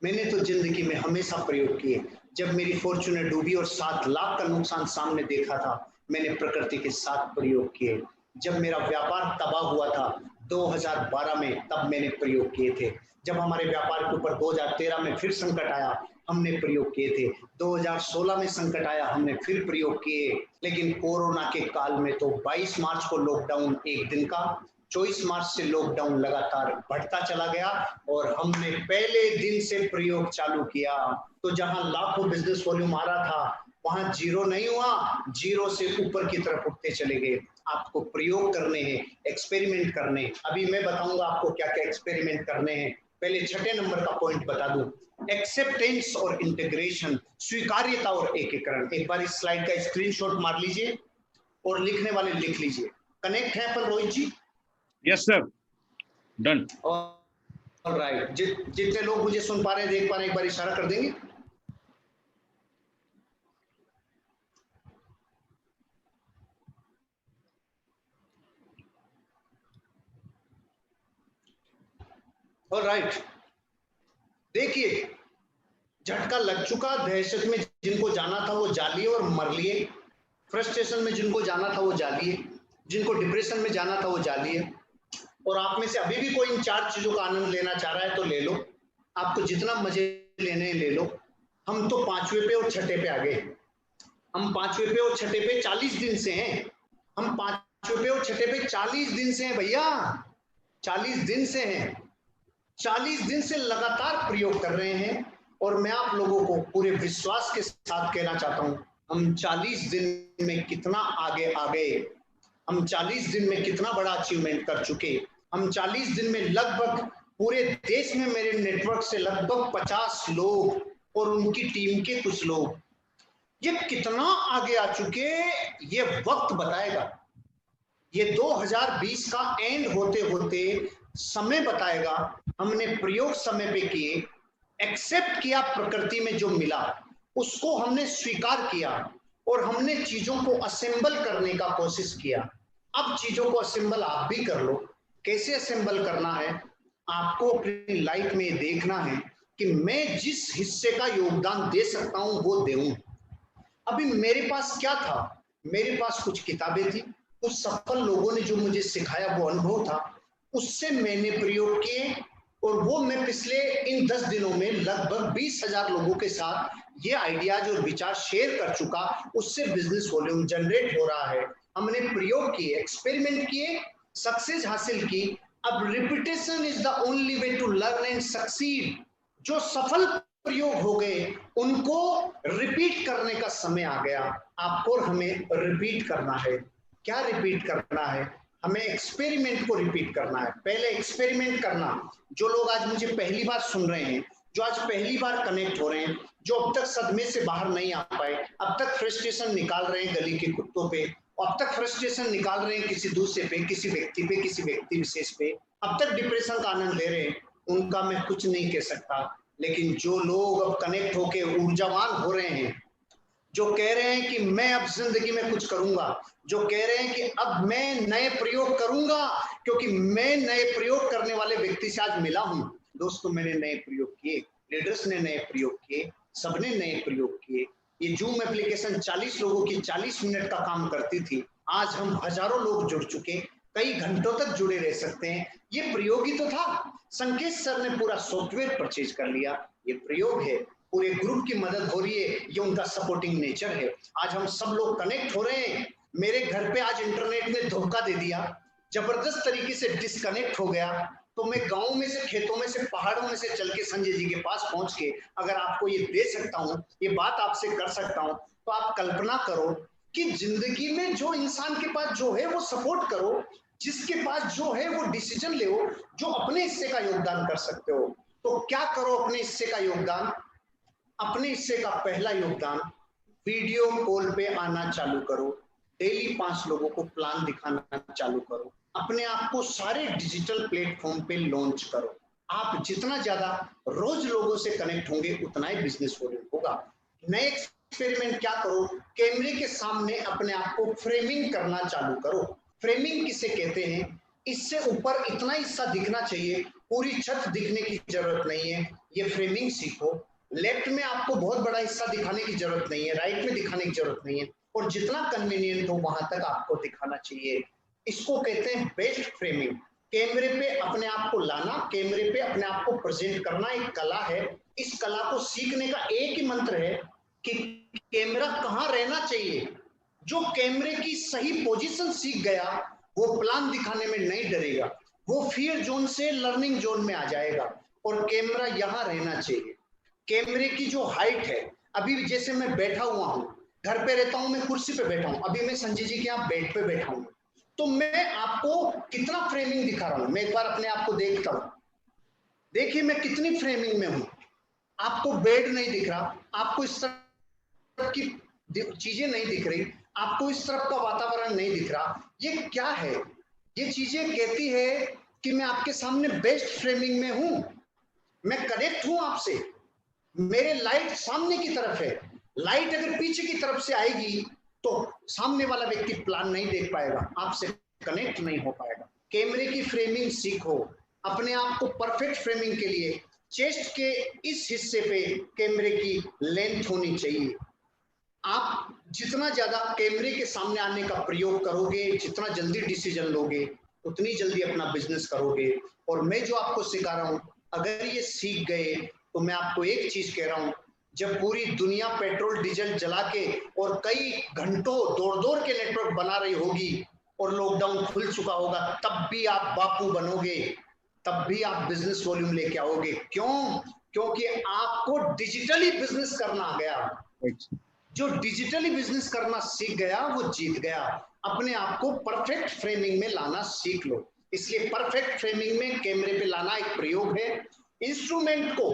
मैंने तो जिंदगी में हमेशा प्रयोग किए। जब मेरी फॉर्च्यूनर डूबी और 7 लाख का नुकसान सामने देखा था, मैंने प्रकृति के साथ प्रयोग किए। जब मेरा व्यापार तबाह हुआ था 2012 में, तब मैंने प्रयोग किए थे। जब हमारे व्यापार के ऊपर 2013 में फिर संकट आया, हमने प्रयोग किए थे। 2016 में संकट आया, हमने फिर प्रयोग किए, लेकिन कोरोना के काल में तो 22 मार्च को लॉकडाउन एक दिन का, 24 मार्च से लॉकडाउन लगातार बढ़ता चला गया और हमने पहले दिन से प्रयोग चालू किया। तो जहां लाखों बिजनेस वॉल्यूम आ रहा था वहां जीरो नहीं हुआ, जीरो से ऊपर की तरफ उठते चले गए। आपको प्रयोग करने हैं, एक्सपेरिमेंट करने। अभी मैं बताऊंगा आपको क्या क्या एक्सपेरिमेंट करने हैं। पहले छठे नंबर का पॉइंट बता दूं, एक्सेप्टेंस और इंटीग्रेशन, स्वीकार्यता और एकीकरण। एक बार इस स्लाइड का स्क्रीनशॉट मार लीजिए और लिखने वाले लिख लीजिए। कनेक्ट है अपन Rohit ji? Yes sir, done. Alright, जितने लोग मुझे सुन पा रहे हैं, देख पा रहे हैं, एक बार इशारा कर देंगे। ऑलराइट, देखिए झटका लग चुका। दहशत में जिनको जाना था वो जा लिए और मर लिए, फ्रस्ट्रेशन में जिनको जाना था वो जा लिए, जिनको डिप्रेशन में जाना था वो जा लिए। और आप में से अभी भी कोई इन 4 चीजों का आनंद लेना चाह रहा है तो ले लो, आपको जितना मजे लेने हैं ले लो। हम तो 5वें पे और 6ठे पे आ गए। हम 5वें पे और 6ठे पे 40 दिन से हैं। हम 5वें पे और 6ठे पे 40 दिन से हैं भैया, 40 दिन से हैं। 40 दिन से लगातार प्रयोग कर रहे हैं और मैं आप लोगों को पूरे विश्वास के साथ कहना चाहता हूं, हम 40 दिन में कितना आगे आ गए, हम 40 दिन में कितना बड़ा अचीवमेंट कर चुके। हम 40 दिन में लगभग पूरे देश में मेरे नेटवर्क से लगभग 50 लोग और उनकी टीम के कुछ लोग, ये कितना आगे आ चुके ये वक्त बताएगा। ये 2020 का एंड होते होते समय बताएगा। हमने प्रयोग समय पे किए, एक्सेप्ट किया, प्रकृति में जो मिला उसको हमने स्वीकार किया और हमने चीजों को असेंबल करने का कोशिश किया। अब चीजों को असेंबल आप भी कर लो। कैसे असेंबल करना है? आपको अपनी लाइफ में देखना है कि मैं जिस हिस्से का योगदान दे सकता हूं वो दूं। अभी मेरे पास क्या था? मेरे पास कुछ किताबें थी, कुछ सफल लोगों ने जो मुझे सिखाया वो अनुभव था, उससे मैंने प्रयोग किए और वो मैं पिछले इन 10 दिनों में लगभग 20,000 लोगों के साथ ये आइडियाज और विचार शेयर कर चुका। उससे बिजनेस वॉल्यूम जनरेट हो रहा है। हमने प्रयोग किए, एक्सपेरिमेंट किए, सक्सेस हासिल की। अब repetition is the only way to learn and succeed. जो सफल प्रयोग हो गए उनको रिपीट करने का समय आ गया। आपको और हमें रिपीट करना है। क्या रिपीट करना है? हमें एक्सपेरिमेंट को रिपीट करना है। पहले एक्सपेरिमेंट करना। जो लोग आज मुझे पहली बार सुन रहे हैं, जो आज पहली बार कनेक्ट हो रहे हैं, जो अब तक सदमे से बाहर नहीं आ पाए, अब तक फ्रस्ट्रेशन निकाल रहे हैं गली के कुत्तों पे, अब तक फ्रस्ट्रेशन निकाल रहे हैं किसी दूसरे पे, किसी व्यक्ति पे, किसी व्यक्ति विशेष पे, अब तक डिप्रेशन का आनंद ले रहे हैं, उनका मैं कुछ नहीं कह सकता। लेकिन जो लोग अब कनेक्ट होके ऊर्जावान हो रहे हैं, जो कह रहे हैं कि मैं अब जिंदगी में कुछ करूंगा, जो कह रहे हैं कि अब मैं नए प्रयोग करूंगा क्योंकि मैं नए प्रयोग करने वाले व्यक्ति से आज मिला हूं। दोस्तों, मैंने नए प्रयोग किए, लीडर्स ने नए प्रयोग किए, सबने नए प्रयोग किए। ये जूम एप्लीकेशन 40 लोगों की 40 मिनट का काम करती थी, आज हम हजारों लोग जुड़ चुके, कई घंटों तक जुड़े रह सकते हैं। ये प्रयोग ही तो था। संकेत सर ने पूरा सॉफ्टवेयर परचेज कर लिया, ये प्रयोग है। पूरे ग्रुप की मदद हो रही है, ये उनका सपोर्टिंग नेचर है। आज हम सब लोग कनेक्ट हो रहे हैं। मेरे घर पे आज इंटरनेट ने धोखा दे दिया, जबरदस्त तरीके से डिस्कनेक्ट हो गया, तो मैं गांव में से, खेतों में से, पहाड़ों में से चल के संजय जी के पास पहुंच के अगर आपको ये दे सकता हूं, ये बात आपसे कर सकता हूं, तो आप कल्पना करो कि जिंदगी में जो इंसान के पास जो है वो सपोर्ट करो, जिसके पास जो है वो डिसीजन ले, जो अपने हिस्से का योगदान कर सकते हो। तो क्या करो अपने हिस्से का योगदान? अपने हिस्से का पहला योगदान, वीडियो कॉल पे आना चालू करो, डेली 5 लोगों को प्लान दिखाना चालू करो, अपने आप को सारे डिजिटल प्लेटफॉर्म पे लॉन्च करो। आप जितना ज्यादा रोज लोगों से कनेक्ट होंगे उतना ही बिजनेस वॉल्यूम होगा। नए एक्सपेरिमेंट क्या करो? कैमरे के सामने अपने आप को फ्रेमिंग करना चालू करो। फ्रेमिंग किसे कहते हैं? इससे ऊपर इतना हिस्सा दिखना चाहिए, पूरी छत दिखने की जरूरत नहीं है। ये फ्रेमिंग सीखो। लेफ्ट में आपको बहुत बड़ा हिस्सा दिखाने की जरूरत नहीं है, राइट में दिखाने की जरूरत नहीं है, और जितना कन्वीनियंट हो वहां तक आपको दिखाना चाहिए। इसको कहते हैं बेस्ट फ्रेमिंग। कैमरे पे अपने आप को लाना, कैमरे पे अपने आप को प्रेजेंट करना एक कला है। इस कला को सीखने का एक ही मंत्र है कि कैमरा कहाँ रहना चाहिए। जो कैमरे की सही पोजीशन सीख गया वो प्लान दिखाने में नहीं डरेगा, वो फियर जोन से लर्निंग जोन में आ जाएगा। और कैमरा यहाँ रहना चाहिए। कैमरे की जो हाइट है, अभी जैसे मैं बैठा हुआ हूँ, घर पे रहता हूँ, मैं कुर्सी पे बैठा हूँ, अभी मैं संजय जी के यहाँ बेड पे बैठा हूँ, तो मैं आपको कितना फ्रेमिंग दिखा रहा हूँ, मैं एक बार अपने आप को देखता हूँ। देखिए मैं कितनी फ्रेमिंग में हूँ। आपको बेड नहीं दिख रहा, आपको इस तरह की चीजें नहीं दिख रही, आपको इस तरफ का वातावरण नहीं दिख रहा। ये क्या है? ये चीजें कहती है कि मैं आपके सामने बेस्ट फ्रेमिंग में हूं, मैं कनेक्ट हूं आपसे, मेरे लाइट सामने की तरफ है। लाइट अगर पीछे की तरफ से आएगी तो सामने वाला व्यक्ति प्लान नहीं देख पाएगा, आपसे कनेक्ट नहीं हो पाएगा। कैमरे की फ्रेमिंग सीखो। अपने आप को परफेक्ट फ्रेमिंग के लिए चेस्ट के इस हिस्से पे कैमरे की लेंथ होनी चाहिए। आप जितना ज्यादा कैमरे के सामने आने का प्रयोग करोगे, जितना जल्दी डिसीजन लोगे, उतनी जल्दी अपना बिजनेस करोगे। और मैं जो आपको सिखा रहा हूं, अगर ये सीख गए तो मैं आपको एक चीज कह रहा हूं, जब पूरी दुनिया पेट्रोल डीजल जला के और कई घंटों दौड़ दौड़ के नेटवर्क बना रही होगी और लॉकडाउन खुल चुका होगा, तब भी आप बापू बनोगे, तब भी आप बिजनेस वॉल्यूम लेके आओगे। क्यों? क्योंकि आपको डिजिटली बिजनेस करना आ गया। जो डिजिटली बिजनेस करना सीख गया वो जीत गया। अपने आप को परफेक्ट फ्रेमिंग में लाना सीख लो। इसलिए परफेक्ट फ्रेमिंग में कैमरे पे लाना एक प्रयोग है। इंस्ट्रूमेंट को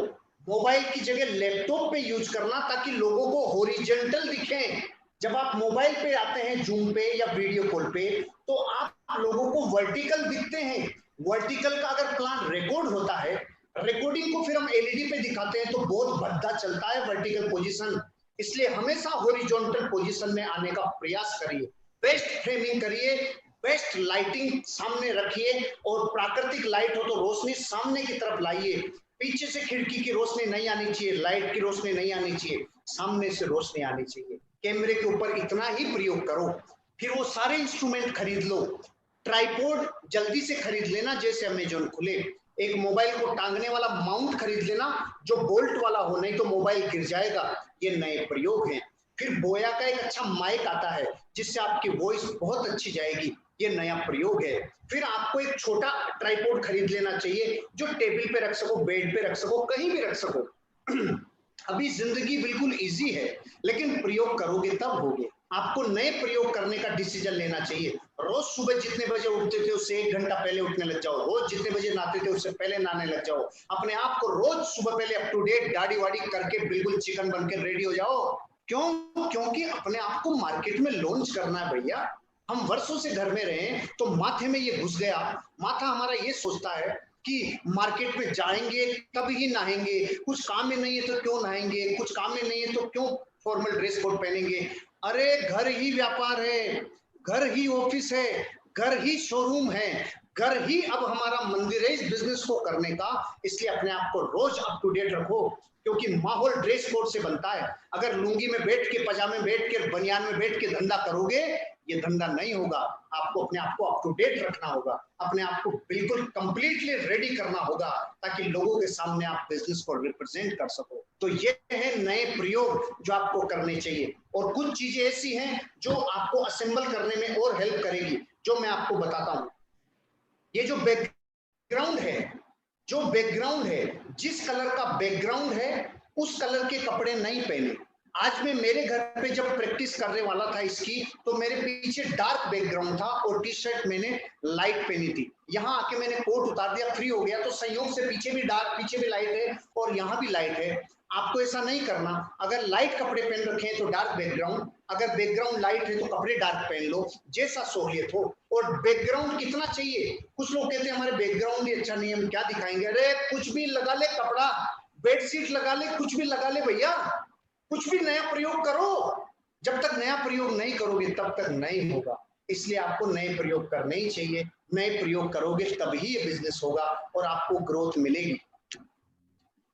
मोबाइल की जगह लैपटॉप पे यूज करना ताकि लोगों को हॉरिजॉन्टल दिखें। जब आप मोबाइल पे आते हैं, जूम पे या वीडियो कॉल पे, तो आप लोगों को वर्टिकल दिखते हैं। वर्टिकल का अगर प्लान रिकॉर्ड होता है, रिकॉर्डिंग को फिर हम एलईडी पे दिखाते हैं तो बहुत भद्दा चलता है वर्टिकल पोजीशन। इसलिए हमेशा हॉरिजॉन्टल पोजीशन में आने का प्रयास करिए, बेस्ट फ्रेमिंग करिए, बेस्ट लाइटिंग सामने रखिए। और प्राकृतिक लाइट हो तो रोशनी सामने की तरफ लाइए। पीछे से खिड़की की रोशनी नहीं आनी चाहिए, लाइट की रोशनी नहीं आनी चाहिए, सामने से रोशनी आनी चाहिए। कैमरे के ऊपर इतना ही प्रयोग करो। फिर वो सारे इंस्ट्रूमेंट खरीद लो। ट्राइपॉड जल्दी से खरीद लेना, जैसे अमेजोन खुले। एक मोबाइल को टांगने वाला माउंट खरीद लेना जो बोल्ट वाला हो, नहीं तो मोबाइल गिर जाएगा। ये नए प्रयोग हैं। फिर बोया का एक अच्छा माइक आता है जिससे आपकी वॉइस बहुत अच्छी जाएगी, ये नया प्रयोग है। फिर आपको एक छोटा ट्राइपॉड खरीद लेना चाहिए जो टेबल पे रख सको, बेड पे रख सको, कहीं भी रख सको। अभी जिंदगी बिल्कुल इजी है, लेकिन प्रयोग करोगे तब होगे। आपको नए प्रयोग करने का डिसीजन लेना चाहिए। रोज सुबह जितने बजे उठते थे उससे 1 घंटा पहले उठने लग जाओ। रोज जितने बजे नहाते थे उससे पहले नहाने लग जाओ। अपने आप को रोज सुबह पहले अप टू डेट दाढ़ी वाड़ी करके बिल्कुल चिकन बनकर रेडी हो जाओ। क्यों? क्योंकि अपने आप को मार्केट में लॉन्च करना है भैया। हम वर्षों से घर में रहे तो माथे में ये घुस गया। माथा हमारा ये सोचता है कि मार्केट में जाएंगे तब ही नहाएंगे, कुछ काम में नहीं है तो क्यों नहाएंगे, कुछ काम में नहीं है तो क्यों फॉर्मल ड्रेस कोड पहनेंगे। अरे घर ही व्यापार है, घर ही ऑफिस है, घर ही शोरूम है, घर ही अब हमारा मंदिर है इस बिजनेस को करने का। इसलिए अपने आप को रोज अप टू डेट रखो, क्योंकि माहौल ड्रेस कोड से बनता है। अगर लुंगी में बैठ के, पजामे में बैठ के, बनियान में बैठ के धंधा करोगे, ये धंधा नहीं होगा। आपको अपने आप को अप टू डेट रखना होगा, अपने आप को बिल्कुल कंप्लीटली रेडी करना होगा ताकि लोगों के सामने आप बिजनेस को रिप्रेजेंट कर सको। तो ये है नए प्रयोग जो आपको करने चाहिए। और कुछ चीजें ऐसी हैं जो आपको असेंबल करने में और हेल्प करेगी, जो मैं आपको बताता हूं। ये जो बैकग्राउंड है, जो बैकग्राउंड है, जिस कलर का बैकग्राउंड है उस कलर के कपड़े नहीं पहने। आज मैं मेरे घर पे जब प्रैक्टिस करने वाला था इसकी, तो मेरे पीछे डार्क बैकग्राउंड था और टी शर्ट मैंने लाइट पहनी थी। यहाँ आके मैंने कोट उतार दिया, फ्री हो गया, तो संयोग से पीछे भी डार्क, पीछे भी लाइट है और यहाँ भी लाइट है। आपको ऐसा नहीं करना। अगर लाइट कपड़े पहन रखे हैं तो डार्क बैकग्राउंड, अगर बैकग्राउंड लाइट है तो कपड़े डार्क पहन लो, जैसा सहूलियत हो। और बैकग्राउंड कितना चाहिए? कुछ लोग कहते हैं हमारे बैकग्राउंड ही अच्छा नहीं है, हम क्या दिखाएंगे। अरे कुछ भी लगा ले, कपड़ा, बेडशीट लगा ले, कुछ भी लगा ले भैया, कुछ भी नया प्रयोग करो। जब तक नया प्रयोग नहीं करोगे तब तक नहीं होगा। इसलिए आपको नए प्रयोग करने ही चाहिए। नए प्रयोग करोगे तभी ये बिजनेस होगा और आपको ग्रोथ मिलेगी।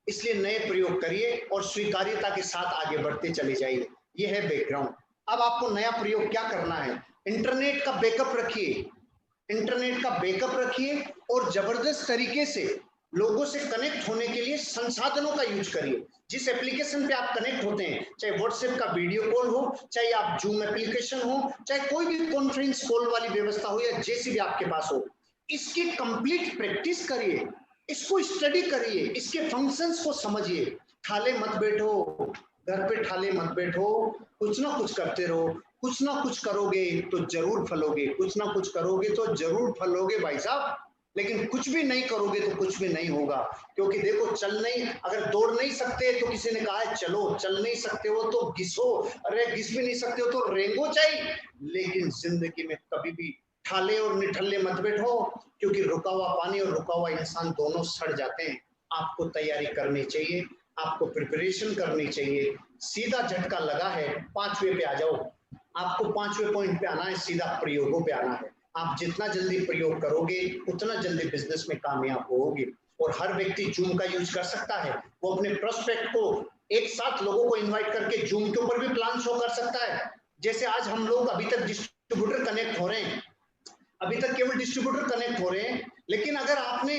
इसलिए नए प्रयोग करिए और स्वीकार्यता के साथ आगे बढ़ते चले जाइए। ये है बैकग्राउंड। अब आपको नया प्रयोग क्या करना है? इंटरनेट का बैकअप रखिए, इंटरनेट का बैकअप रखिए और जबरदस्त तरीके से लोगों से कनेक्ट होने के लिए संसाधनों का यूज करिए। जिस एप्लीकेशन पे आप कनेक्ट होते हैं, चाहे व्हाट्सएप का वीडियो कॉल हो, चाहे आप जूम एप्लीकेशन हो, चाहे कोई भी कॉन्फ्रेंस कॉल वाली व्यवस्था हो, या जैसी भी आपके पास हो, इसकी कंप्लीट प्रैक्टिस करिए, इसको स्टडी करिए, इसके फंक्शंस को समझिए। ठाले मत बैठो, घर पे ठाले मत बैठो, कुछ ना कुछ करते रहो। कुछ ना कुछ करोगे तो जरूर फलोगे, कुछ ना कुछ करोगे तो जरूर फलोगे भाई साहब। लेकिन कुछ भी नहीं करोगे तो कुछ भी नहीं होगा। क्योंकि देखो, चल नहीं, अगर दौड़ नहीं सकते तो किसी ने कहा है चलो, चल नहीं सकते हो तो घिसो, अरे घिस भी नहीं सकते हो तो रेंगो चाहिए। लेकिन जिंदगी में कभी भी ठाले और निठल्ले मत बैठो, क्योंकि रुका हुआ पानी और रुका हुआ इंसान दोनों सड़ जाते हैं। आपको तैयारी करनी चाहिए, आपको प्रिपरेशन करनी चाहिए। सीधा झटका लगा है, 5वें पे आ जाओ। आपको 5वें पॉइंट पे आना है, सीधा प्रयोगों पे आना है। आप जितना जल्दी प्रयोग करोगे उतना जल्दी बिजनेस में कामयाब होगे। और हर व्यक्ति जूम का यूज कर सकता है। वो अपने प्रोस्पेक्ट को एक साथ लोगों को इनवाइट करके जूम के ऊपर भी प्लान शो कर सकता है। जैसे आज हम लोग अभी तक डिस्ट्रीब्यूटर कनेक्ट हो रहे हैं, अभी तक केवल डिस्ट्रीब्यूटर कनेक्ट हो रहे हैं। लेकिन अगर आपने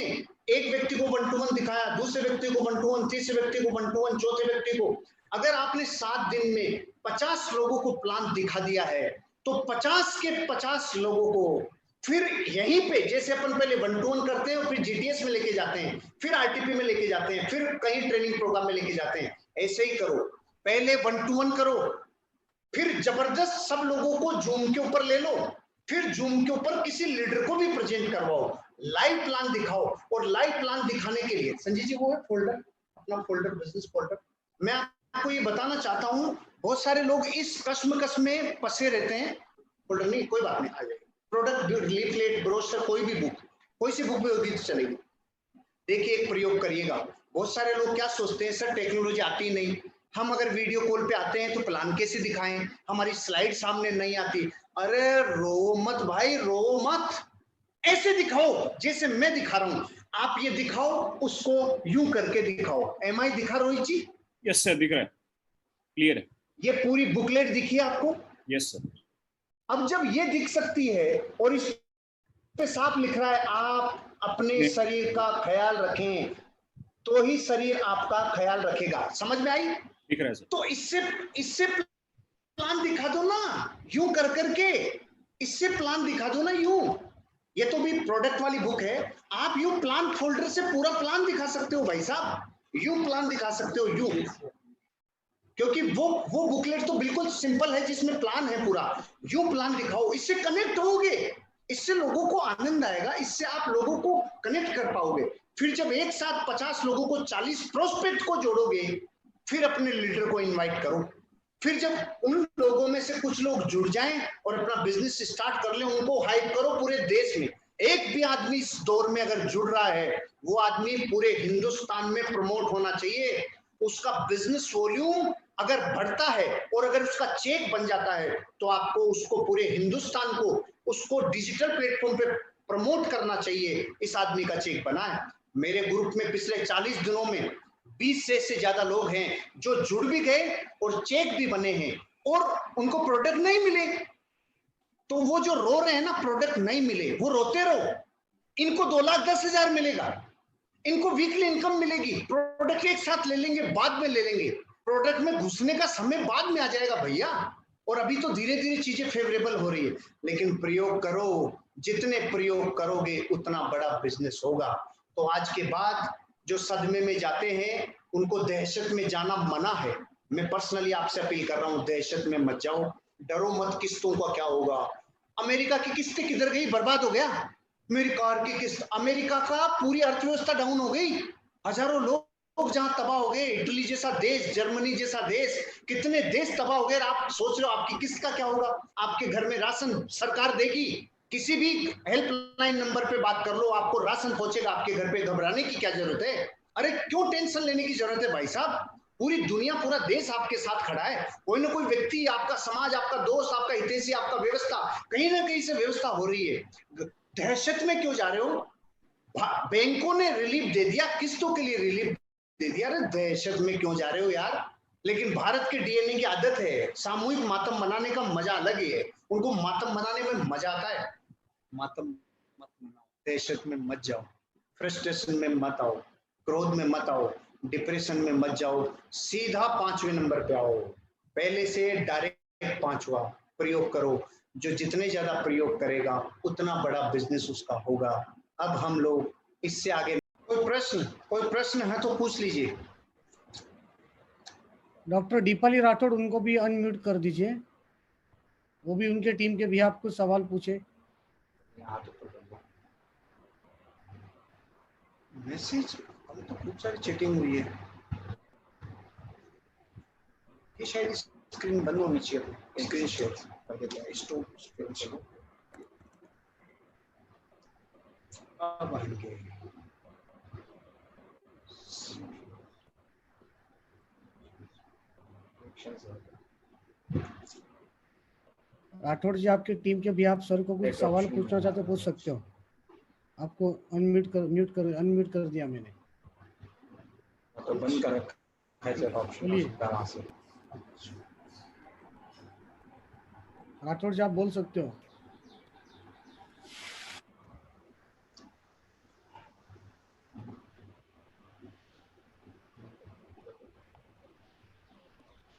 एक व्यक्ति को 1 to 1 दिखाया, दूसरे व्यक्ति को 1 to 1, तीसरे व्यक्ति को 1 to 1, चौथे व्यक्ति को, अगर आपने 7 दिन में 50 लोगों को प्लान दिखा दिया है, तो 50 के 50 लोगों को फिर यहीं पे, जैसे अपन पहले 1 to 1 करते हैं, फिर जीटीएस में लेके जाते हैं, फिर आरटीपी में लेके जाते हैं, फिर कहीं ट्रेनिंग प्रोग्राम में लेके जाते हैं, ऐसे ही करो। पहले 1 to 1 करो, फिर जबरदस्त सब लोगों को जूम के ऊपर ले लो, फिर जूम के ऊपर किसी लीडर को भी प्रेजेंट करवाओ, लाइव प्लान दिखाओ। और लाइव प्लान दिखाने के लिए संजीव जी, वो है फोल्डर, अपना फोल्डर, बिजनेस फोल्डर। मैं आपको ये बताना चाहता हूँ, बहुत सारे लोग इस कश्मकश में फंसे रहते हैं। फोल्डर नहीं, कोई बात नहीं, आ जाएगा। प्रोडक्ट लीफलेट, ब्रोशर, कोई भी बुक, कोई सी बुक भी होगी तो चलेगी। देखिए, एक प्रयोग करिएगा। बहुत सारे लोग क्या सोचते हैं, सर टेक्नोलॉजी आती नहीं, हम अगर वीडियो कॉल पे आते हैं तो प्लान कैसे दिखाएं, हमारी स्लाइड सामने नहीं आती। अरे रो मत भाई, रो मत, ऐसे दिखाओ जैसे मैं दिखा रहा हूं। आप ये दिखाओ, उसको यूं करके दिखाओ। एम आई दिखा रोहित जी? यस सर, दिख रहा है, क्लियर है। ये पूरी बुकलेट दिखी है आपको? Yes sir. अब जब ये दिख सकती है और इस पे साफ लिख रहा है, आप अपने शरीर का ख्याल रखें, तो ही शरीर आपका ख्याल रखेगा। समझ में आई? दिख रहा है सर। तो इससे प्लान दिखा दो ना, यूं कर करके इससे प्लान दिखा दो ना, यूं। ये तो भी प्रोडक्ट वाली बुक है, आप यूं प्लान फोल्डर से पूरा प्लान दिखा सकते हो भाई साहब, यूं प्लान दिखा सकते हो, यूं। क्योंकि वो बुकलेट तो बिल्कुल सिंपल है, जिसमें प्लान है पूरा। यूं प्लान दिखाओ, इससे कनेक्ट होगे, इससे लोगों को आनंद आएगा, इससे आप लोगों को कनेक्ट कर पाओगे। फिर जब एक साथ 50 लोगों को, 40 प्रोस्पेक्ट को जोड़ोगे, फिर अपने लीडर को इनवाइट करो। फिर जब उन लोगों में से कुछ लोग जुड़ जाएं और अपना बिजनेस स्टार्ट कर लें, उनको हाइप करो पूरे देश में। एक भी आदमी इस दौर में अगर जुड़ रहा है, वो आदमी पूरे हिंदुस्तान में प्रमोट होना चाहिए। उसका बिजनेस वॉल्यूम अगर बढ़ता है और अगर उसका चेक बन जाता है, तो आपको उसको पूरे हिंदुस्तान को, उसको डिजिटल प्लेटफॉर्म पे प्रमोट करना चाहिए। इस आदमी का चेक बना है। मेरे ग्रुप में पिछले 40 दिनों में 20 से ज्यादा लोग हैं जो जुड़ भी गए और चेक भी बने हैं, और उनको प्रोडक्ट नहीं मिले। तो वो जो रो रहे हैं ना, प्रोडक्ट नहीं मिले, वो रोते रहो। इनको 2,10,000 मिलेगा, इनको वीकली इनकम मिलेगी, प्रोडक्ट एक साथ ले लेंगे, बाद में ले लेंगे। प्रोडक्ट में घुसने का समय बाद में आ जाएगा भैया, और अभी तो धीरे धीरे चीजें फेवरेबल हो रही है। लेकिन प्रयोग करो, जितने प्रयोग करोगे उतना बड़ा बिजनेस होगा। तो आज के बाद जो सदमे में जाते हैं, उनको दहशत में जाना मना है। मैं पर्सनली आपसे अपील कर रहा हूं, दहशत में मत जाओ, डरो मत। किस्तों का क्या होगा? अमेरिका की किस्तें किधर गई? बर्बाद हो गया। मेरी कार की किस्त, अमेरिका का पूरी अर्थव्यवस्था डाउन हो गई, हजारों लोग जहां तबाह हो गए। इटली जैसा देश, जर्मनी जैसा देश, कितने देश तबाह हो गए। आप सोच रहे हो आपकी किस्त का क्या होगा? आपके घर में राशन सरकार देगी, किसी भी हेल्पलाइन नंबर पे बात कर लो, आपको राशन पहुंचेगा आपके घर पे। घबराने की क्या जरूरत है? अरे क्यों टेंशन लेने की जरूरत है भाई साहब? पूरी दुनिया, पूरा देश आपके साथ खड़ा है। कोई ना कोई व्यक्ति, आपका समाज, आपका दोस्त, आपका हितैषी, आपका व्यवस्था, कहीं ना कहीं से व्यवस्था हो रही है। दहशत में क्यों जा रहे हो? बैंकों ने रिलीफ दे दिया, किस्तों के लिए रिलीफ दे दिया, अरे दहशत में क्यों जा रहे हो यार? लेकिन भारत के डीएनए की आदत है, सामूहिक मातम मनाने का मजा अलग ही है। उनको मातम मनाने में मजा आता है। मातम मत मनाओ, दहशत में मत जाओ। फ्रस्ट्रेशन में मत आओ, क्रोध में मत आओ, डिप्रेशन में मत जाओ, सीधा 5वें नंबर पे आओ। पहले से डायरेक्ट 5वां प्रयोग करो। जो जितने ज्यादा प्रयोग करेगा उतना बड़ा बिजनेस उसका होगा। अब हम लोग इससे आगे, कोई प्रश्न है तो पूछ लीजिए। डॉक्टर दीपाली राठौड़, उनको भी अनम्यूट कर दीजिए, वो भी उनके टीम के भी आपको सवाल पूछे। मैसेज तो खूब सारी चेकिंग हुई है, ये शायद स्क्रीन बंद होनी चाहिए। स्क्रीन शेयर कर देते हैं, स्टॉप स्क्रीन शेयर। अब आएंगे राठौड़ जी, आपकी टीम के भी आप सर को कुछ सवाल पूछना चाहते हो, पूछ सकते हो। आपको अनम्यूट कर दिया मैंने, तो बंद कर रखा है सर ऑप्शन। राठौड़ जी आप बोल सकते हो।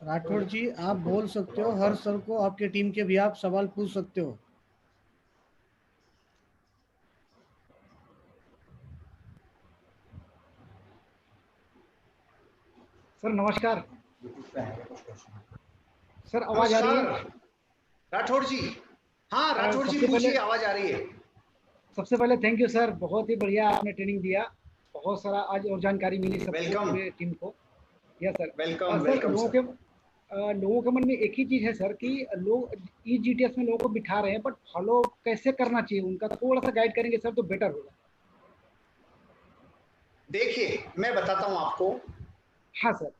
राठौड़ जी आप बोल सकते हो, हर सर को आपके टीम के भी आप सवाल पूछ सकते हो। सर नमस्कार। सर आवाज आ रही है? राठौड़ जी, हाँ राठौड़ जी पूछिए, आवाज आ रही है। सबसे पहले थैंक यू सर, बहुत ही बढ़िया आपने ट्रेनिंग दिया, बहुत सारा आज और जानकारी मिली सब पूरे टीम को। Yes sir, welcome. लोगों के मन में एक ही चीज है सर कि लोग EGTS में लोगों को बिठा रहे हैं, बट फॉलो कैसे करना चाहिए उनका थोड़ा सा गाइड करेंगे सर तो बेटर होगा। देखिए मैं बताता हूं आपको। हाँ सर।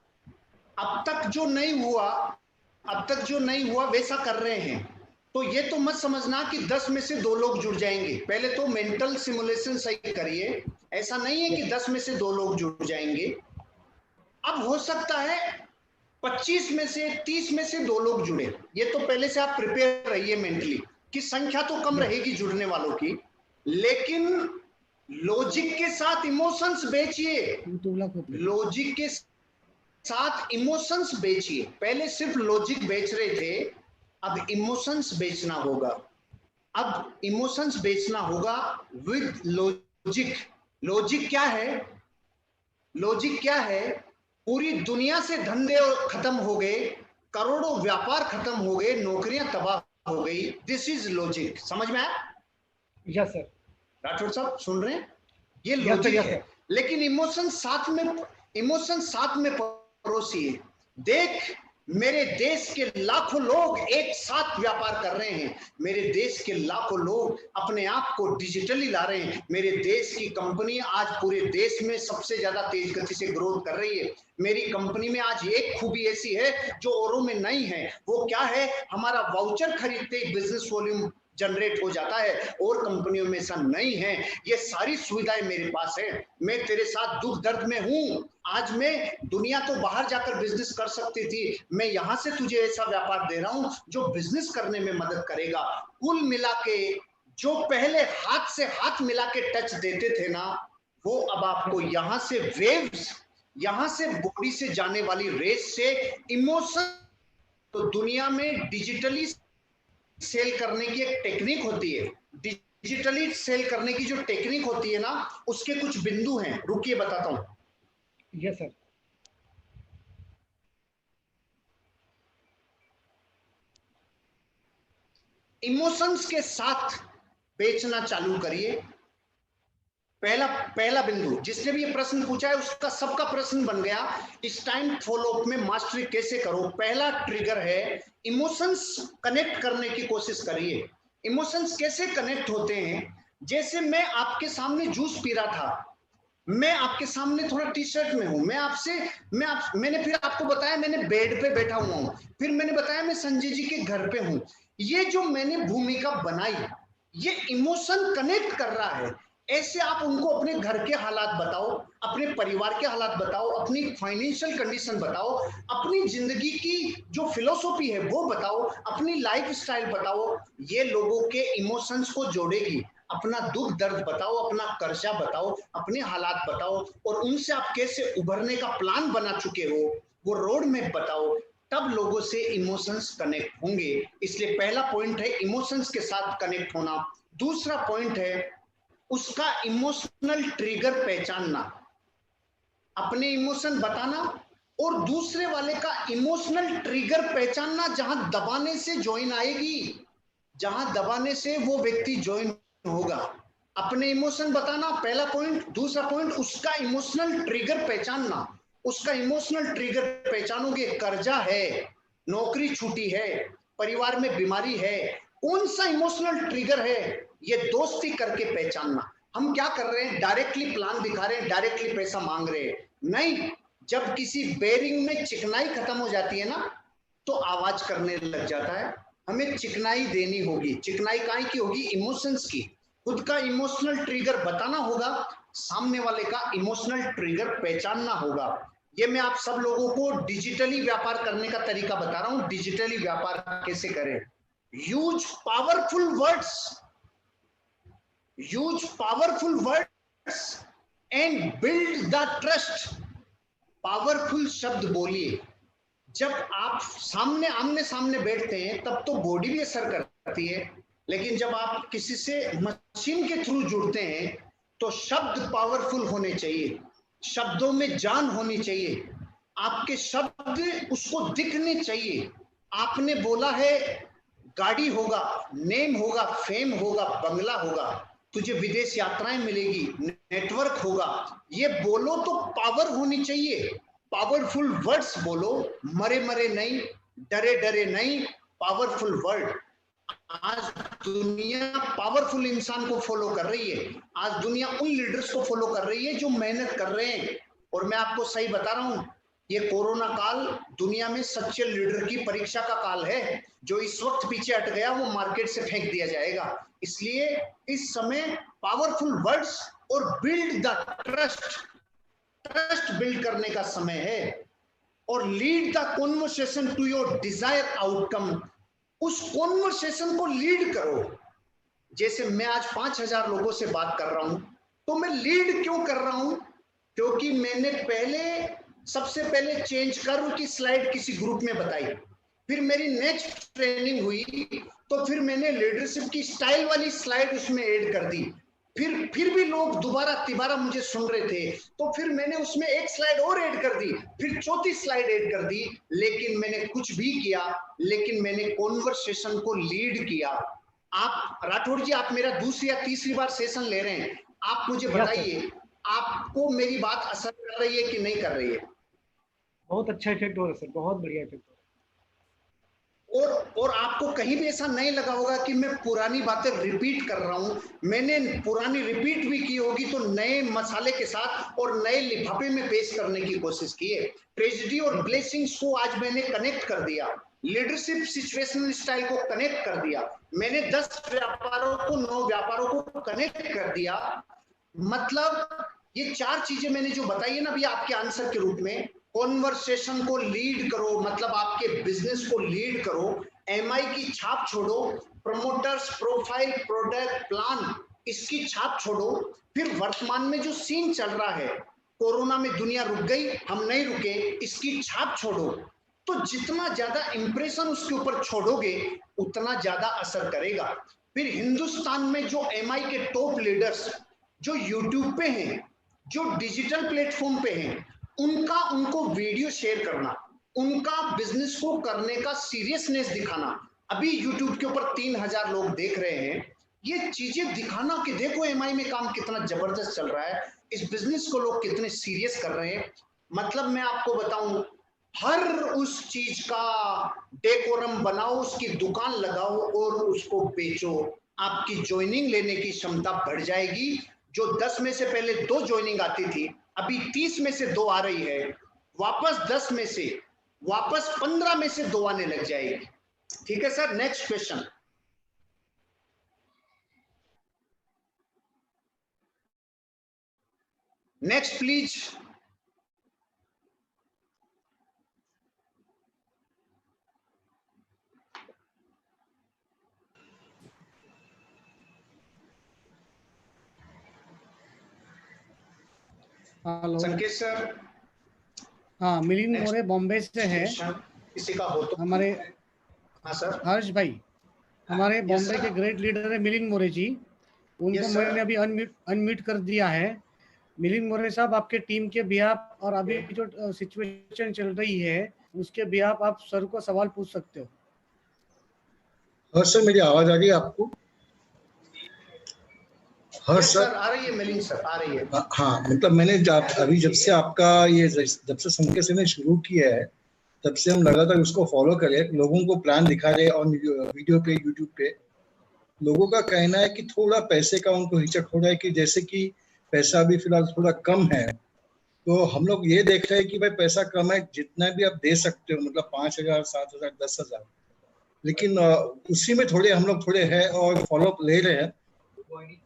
अब तक जो नहीं हुआ वैसा कर रहे हैं, तो ये तो मत समझना कि 10 में से 2 लोग जुड़ जाएंगे। पहले तो मेंटल सिमुलेशन सही करिए। ऐसा नहीं है कि 10 में से 2 लोग जुड़ जाएंगे। अब हो सकता है 25 में से 30 में से 2 लोग जुड़े। ये तो पहले से आप प्रिपेयर रहिए मेंटली कि संख्या तो कम रहेगी जुड़ने वालों की, लेकिन लॉजिक के साथ इमोशंस बेचिए। लॉजिक के साथ इमोशंस बेचिए। पहले सिर्फ लॉजिक बेच रहे थे, अब इमोशंस बेचना होगा। अब इमोशंस बेचना होगा विद लॉजिक। लॉजिक क्या है? लॉजिक क्या है? पूरी दुनिया से धंधे खत्म हो गए, करोड़ों व्यापार खत्म हो गए, नौकरियां तबाह हो गई। This is logic. समझ में आया? Yes sir. राठौड़ साहब सुन रहे हैं? ये लॉजिक है, लेकिन इमोशन साथ में परोसिए। देख, मेरे देश के लाखों लोग एक साथ व्यापार कर रहे हैं। मेरे देश के लाखों लोग अपने आप को डिजिटली ला रहे हैं। मेरे देश की कंपनी आज पूरे देश में सबसे ज्यादा तेज गति से ग्रोथ कर रही है। मेरी कंपनी में आज एक खूबी ऐसी है जो औरों में नहीं है। वो क्या है? हमारा वाउचर खरीदते ही बिजनेस वॉल्यूम जनरेट हो जाता है, और कंपनियों में ऐसा नहीं है। ये सारी सुविधाएं मेरे पास है। मैं तेरे साथ दुख दर्द में हूं। आज मैं दुनिया तो बाहर जाकर बिजनेस कर सकती थी, मैं यहां से तुझे ऐसा व्यापार दे रहा हूं जो बिजनेस करने में मदद करेगा। कुल मिला के जो पहले हाथ से हाथ मिला के टच देते थे ना, वो अब आपको यहां से वेव्स, यहां से बॉडी से जाने वाली रेस से इमोशन। तो दुनिया में डिजिटली सेल करने की एक टेक्निक होती है। डिजिटली सेल करने की जो टेक्निक होती है ना, उसके कुछ बिंदु हैं। रुकिए बताता हूं। Yes sir. इमोशंस के साथ बेचना चालू करिए। पहला बिंदु, जिसने भी ये प्रश्न पूछा है उसका सबका प्रश्न बन गया। इस टाइम फॉलोअप में मास्टरी कैसे करो? पहला ट्रिगर है इमोशंस कनेक्ट करने की कोशिश करिए। इमोशंस कैसे कनेक्ट होते हैं? जैसे मैं आपके सामने जूस पी रहा था, मैं आपके सामने थोड़ा टी शर्ट में हूं, मैंने फिर आपको बताया मैंने बेड पे बैठा हुआ हूं, फिर मैंने बताया मैं संजय जी के घर पे हूं। ये जो मैंने भूमिका बनाई, ये इमोशन कनेक्ट कर रहा है। ऐसे आप उनको अपने घर के हालात बताओ, अपने परिवार के हालात बताओ, अपनी फाइनेंशियल कंडीशन बताओ, अपनी जिंदगी की जो फिलोसॉफी है वो बताओ, अपनी लाइफ स्टाइल बताओ। ये लोगों के इमोशंस को जोड़ेगी। अपना दुख दर्द बताओ, अपना कर्जा बताओ, अपने हालात बताओ और उनसे आप कैसे उभरने का प्लान बना चुके हो, वो रोड मैप बताओ, तब लोगों से इमोशंस कनेक्ट होंगे। इसलिए पहला पॉइंट है इमोशंस के साथ कनेक्ट होना। दूसरा पॉइंट है उसका इमोशनल ट्रिगर पहचानना, अपने इमोशन बताना और दूसरे वाले का इमोशनल ट्रिगर पहचानना, जहां दबाने से ज्वाइन आएगी, जहां दबाने से वो व्यक्ति ज्वाइन होगा। अपने इमोशन बताना पहला पॉइंट। दूसरा पॉइंट उसका इमोशनल ट्रिगर पहचानना। उसका इमोशनल ट्रिगर पहचानोगे, कर्जा है, नौकरी छूटी है, परिवार में बीमारी है, कौन सा इमोशनल ट्रिगर है, ये दोस्ती करके पहचानना। हम क्या कर रहे हैं, डायरेक्टली प्लान दिखा रहे हैं, डायरेक्टली पैसा मांग रहे हैं, नहीं। जब किसी बेरिंग में चिकनाई खत्म हो जाती है ना, तो आवाज करने लग जाता है। हमें चिकनाई देनी होगी। चिकनाई काहे की होगी, इमोशंस की। खुद का इमोशनल ट्रिगर बताना होगा, सामने वाले का इमोशनल ट्रिगर पहचानना होगा। ये मैं आप सब लोगों को डिजिटली व्यापार करने का तरीका बता रहा हूं, डिजिटली व्यापार कैसे करें। Use powerful words, use powerful words and build the trust. Powerful शब्द बोलिए। जब आप सामने आमने सामने बैठते हैं तब तो बॉडी भी असर करती है, लेकिन जब आप किसी से मशीन के थ्रू जुड़ते हैं तो शब्द पावरफुल होने चाहिए, शब्दों में जान होनी चाहिए, आपके शब्द उसको दिखने चाहिए। आपने बोला है गाड़ी होगा, नेम होगा, फेम होगा, बंगला होगा, तुझे विदेश यात्राएं मिलेगी, नेटवर्क होगा, ये बोलो तो पावर होनी चाहिए। पावरफुल वर्ड्स बोलो, मरे मरे नहीं, डरे डरे नहीं, पावरफुल वर्ड। आज दुनिया पावरफुल इंसान को फॉलो कर रही है। आज दुनिया उन लीडर्स को फॉलो कर रही है जो मेहनत कर रहे हैं। और मैं आपको सही बता रहा हूं, ये कोरोना काल दुनिया में सच्चे लीडर की परीक्षा का काल है। जो इस वक्त पीछे हट गया वो मार्केट से फेंक दिया जाएगा। इसलिए इस समय पावरफुल वर्ड्स और build the trust, trust build करने का समय है। और lead the conversation to your desire outcome. उस कॉन्वर्सेशन को लीड करो। जैसे मैं आज 5,000 लोगों से बात कर रहा हूं, तो मैं लीड क्यों कर रहा हूं, क्योंकि मैंने सबसे पहले चेंज कर्व की स्लाइड किसी ग्रुप में बताई, फिर मेरी नेक्स्ट ट्रेनिंग हुई तो फिर मैंने लीडरशिप की स्टाइल वाली स्लाइड उसमें ऐड कर दी। फिर भी लोग दोबारा तिबारा मुझे सुन रहे थे, तो फिर मैंने उसमें एक स्लाइड और ऐड कर दी, फिर चौथी स्लाइड ऐड कर दी। लेकिन मैंने कुछ भी किया, लेकिन मैंने कॉन्वर्सेशन को लीड किया। आप राठौड़ जी, आप मेरा दूसरी या तीसरी बार सेशन ले रहे हैं, आप मुझे बताइए आपको मेरी बात असर कर रही है कि नहीं कर रही है? बहुत अच्छा इफेक्ट हो रहा है सर, बहुत बढ़िया इफेक्ट हो रहा और आपको कहीं भी ऐसा नहीं लगा होगा कि मैं पुरानी बातें रिपीट कर रहा हूं। मैंने पुरानी रिपीट भी की होगी तो नए मसाले के साथ और नए लिफाफे में पेश करने की कोशिश की है। ट्रेजेडी और ब्लेसिंग्स को आज मैंने कनेक्ट कर दिया, लीडरशिप सिचुएशनल स्टाइल को कनेक्ट कर दिया, मैंने 10 व्यापारों को 9 व्यापारों को कनेक्ट कर दिया। मतलब ये 4 चीजें मैंने जो बताई है ना अभी आपके आंसर के रूप में, कॉन्वर्सेशन को लीड करो, मतलब आपके बिजनेस को लीड करो, एमआई की छाप छोड़ो, प्रमोटर्स, प्रोफाइल, प्रोडक्ट, प्लान, इसकी छाप छोड़ो। फिर वर्तमान में जो सीन चल रहा है, कोरोना में दुनिया रुक गई, हम नहीं रुके, इसकी छाप छोड़ो। तो जितना ज्यादा इंप्रेशन उसके ऊपर छोड़ोगे उतना ज्यादा असर करेगा। फिर हिंदुस्तान में जो एमआई के टॉप लीडर्स जो यूट्यूब पे हैं, जो डिजिटल प्लेटफॉर्म पे हैं, उनको वीडियो शेयर करना, उनका बिजनेस को करने का सीरियसनेस दिखाना। अभी यूट्यूब के ऊपर 3,000 लोग देख रहे हैं, ये चीजें दिखाना कि देखो एमआई में काम कितना जबरदस्त चल रहा है, इस बिजनेस को लोग कितने सीरियस कर रहे हैं। मतलब मैं आपको बताऊं, हर उस चीज का डेकोरम बनाओ, उसकी दुकान लगाओ और उसको बेचो। आपकी ज्वाइनिंग लेने की क्षमता बढ़ जाएगी। जो 10 में से पहले 2 ज्वाइनिंग आती थी, अभी 30 में से 2 आ रही है, वापस 10 में से वापस 15 में से 2 आने लग जाएगी। ठीक है sir, next question. Next please. Hello. संकेत सर। हाँ, मिलिंद मोरे बॉम्बे से है। किसी का हो तो हमारे हाँ सर। हर्ष भाई, हमारे Yes, बॉम्बे sir. के ग्रेट लीडर है मिलिंद मोरे जी। उनको Yes, sir. मैंने अभी अनम्यूट कर दिया है। मिलिंद मोरे साहब, आपके टीम के बिहाफ और अभी जो सिचुएशन चल रही है उसके बिहाफ आप सर को सवाल पूछ सकते हो। हाँ सर, मेरी आवाज आ रही है आपको? हाँ Yes, सर। sir, आ रही है मिलिंद सर, आ रही है। हाँ, मतलब मैंने अभी जब से आपका ये जब से संकेत सर ने शुरू किया है तब से हम लगातार उसको फॉलो करें, लोगों को प्लान दिखा रहे और वीडियो पे, यूट्यूब पे। लोगों का कहना है कि थोड़ा पैसे का उनको हिचक हो रहा है कि जैसे कि पैसा भी फिलहाल थोड़ा कम है, तो हम लोग ये देख रहे हैं कि भाई पैसा कम है, जितना भी आप दे सकते हो, मतलब 5,000, 7,000, 10,000, लेकिन उसी में थोड़े हम लोग थोड़े हैं और फॉलोअप ले रहे हैं,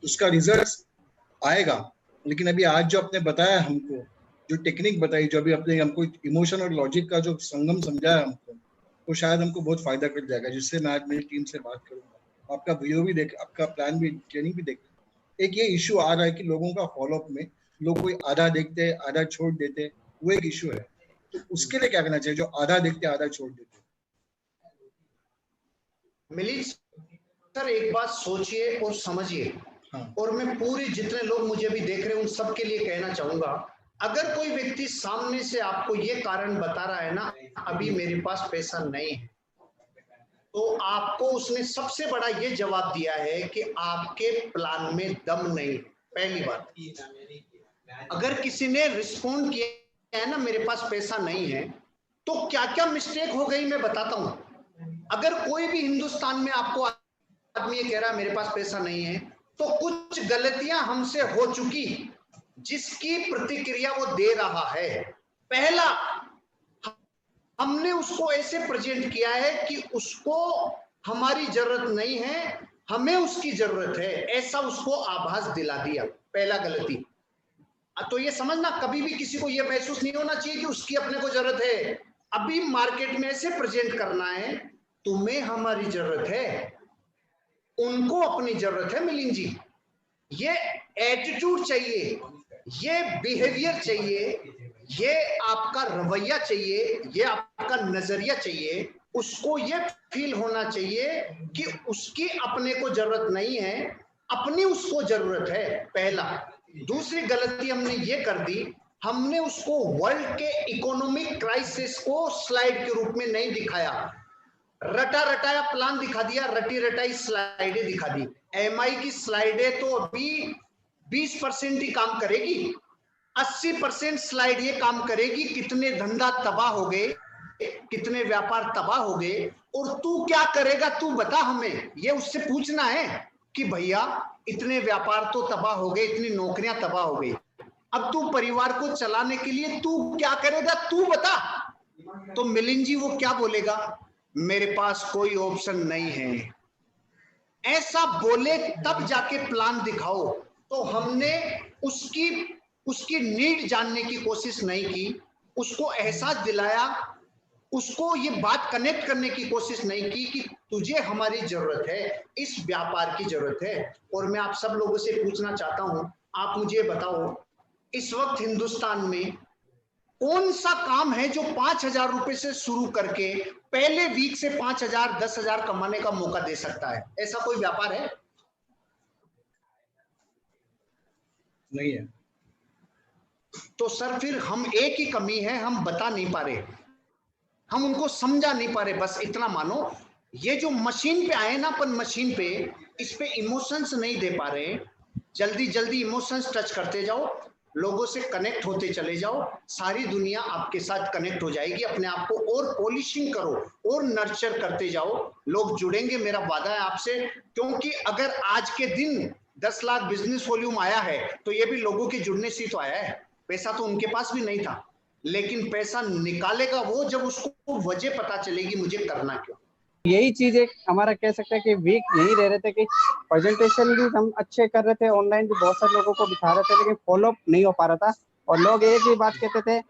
उसका रिजल्ट आएगा। लेकिन अभी आज जो आपने बताया हमको, जो टेक्निक बताई, जो अभी आपने हमको इमोशन और लॉजिक का जो संगम समझाया हमको, वो शायद हमको बहुत फायदा कर जाएगा, जिससे मैं आज मेरी टीम से बात करूंगा। आपका वीडियो भी देख, आपका प्लान भी, ट्रेनिंग भी देख। एक ये इशू आ रहा है कि लोगों का फॉलोअप में लोग कोई आधा देखते हैं, आधा छोड़ देते हैं, वो एक इशू है। तो उसके लिए क्या करना चाहिए, जो आधा देखते आधा छोड़ देते? मिलिंद सर, एक बात सोचिए और समझिए। हाँ। और मैं पूरी जितने लोग मुझे भी देख रहे हैं उन सबके लिए कहना चाहूंगा, अगर कोई व्यक्ति सामने से आपको ये कारण बता रहा है ना, अभी मेरे पास पैसा नहीं है, तो आपको उसने सबसे बड़ा ये जवाब दिया है कि आपके प्लान में दम नहीं है। पहली बात, अगर किसी ने रिस्पॉन्ड किया है ना मेरे पास पैसा नहीं है, तो क्या क्या मिस्टेक हो गई मैं बताता हूं। अगर कोई भी हिंदुस्तान में आपको आदमी ये कह रहा है मेरे पास पैसा नहीं है, तो कुछ गलतियां हमसे हो चुकी जिसकी प्रतिक्रिया वो दे रहा है। पहला, हमने उसको ऐसे प्रेजेंट किया है कि उसको हमारी जरूरत नहीं है, हमें उसकी जरूरत है, ऐसा उसको आभास दिला दिया। पहला गलती। तो ये समझना, कभी भी किसी को ये महसूस नहीं होना चाहिए कि उसकी अपने को जरूरत है। अभी मार्केट में ऐसे प्रेजेंट करना है, तुम्हें हमारी जरूरत है, उनको अपनी जरूरत है। मिलिंद जी, ये एटीट्यूड चाहिए, ये बिहेवियर चाहिए, ये आपका रवैया चाहिए, ये आपका नजरिया चाहिए। उसको ये फील होना चाहिए कि उसकी अपने को जरूरत नहीं है, अपनी उसको जरूरत है। पहला। दूसरी गलती हमने ये कर दी, हमने उसको वर्ल्ड के इकोनॉमिक क्राइसिस को स्लाइड के रूप में नहीं दिखाया, रटा रटाया प्लान दिखा दिया, रटी रटाई स्लाइडें दिखा दी। एमआई की स्लाइडें तो अभी 20% ही काम करेगी, 80% स्लाइड ये काम करेगी कितने धंधा तबाह हो गए, कितने व्यापार तबाह हो गए, और तू क्या करेगा तू बता। हमें ये उससे पूछना है कि भैया इतने व्यापार तो तबाह हो गए, इतनी नौकरियां तबाह हो गई, अब तू परिवार को चलाने के लिए तू क्या करेगा तू बता। तो मिलिंद जी वो क्या बोलेगा, मेरे पास कोई ऑप्शन नहीं है। ऐसा बोले तब जाके प्लान दिखाओ। तो हमने उसकी नीड जानने की कोशिश नहीं की, उसको एहसास दिलाया, उसको ये बात कनेक्ट करने की कोशिश नहीं की कि तुझे हमारी जरूरत है, इस व्यापार की जरूरत है। और मैं आप सब लोगों से पूछना चाहता हूं, आप मुझे बताओ इस वक्त हिंदुस्तान में कौन सा काम है जो 5,000 रुपए से शुरू करके पहले वीक से 5,000, 10,000 कमाने का मौका दे सकता है? ऐसा कोई व्यापार है? नहीं है। तो सर फिर हम एक ही कमी है, हम बता नहीं पा रहे, हम उनको समझा नहीं पा रहे। बस इतना मानो, ये जो मशीन पे आए ना अपन, मशीन पे, इस पे इमोशंस नहीं दे पा रहे। जल्दी जल्दी इमोशंस टच करते जाओ, लोगों से कनेक्ट होते चले जाओ, सारी दुनिया आपके साथ कनेक्ट हो जाएगी। अपने आप को और पॉलिशिंग करो और नर्चर करते जाओ, लोग जुड़ेंगे, मेरा वादा है आपसे। क्योंकि अगर आज के दिन 10 लाख बिजनेस वॉल्यूम आया है तो ये भी लोगों के जुड़ने से तो आया है। पैसा तो उनके पास भी नहीं था, लेकिन पैसा निकालेगा वो जब उसको वजह पता चलेगी मुझे करना क्यों। यही चीज एक हमारा कह सकते हैं कि वीक यही रह रहे थे कि प्रेजेंटेशन भी हम अच्छे कर रहे थे, ऑनलाइन भी बहुत सारे लोगों को दिखा रहे थे, लेकिन फॉलोअप नहीं हो पा रहा था। और लोग एक ही बात कहते थे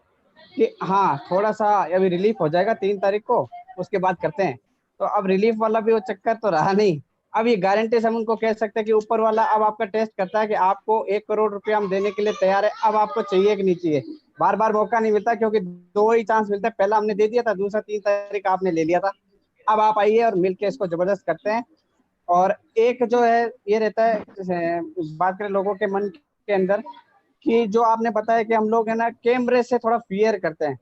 कि हाँ थोड़ा सा अभी रिलीफ हो जाएगा 3 तारीख को, उसके बाद करते हैं। तो अब रिलीफ वाला भी वो चक्कर तो रहा नहीं, अब ये गारंटी से हम उनको कह सकते हैं कि ऊपर वाला अब आपका टेस्ट करता है कि आपको 1 करोड़ रुपया हम देने के लिए तैयार है, अब आपको चाहिए कि नहीं चाहिए। बार बार मौका नहीं मिलता, क्योंकि 2 ही चांस मिलता है, पहला हमने दे दिया था, दूसरा 3 तारीख आपने ले लिया था। अब आप आइए और मिलके इसको जबरदस्त करते हैं। और एक जो है ये रहता है, बात करें लोगों के मन के अंदर, कि जो आपने बताया कि हम लोग है ना कैमरे से थोड़ा फियर करते हैं,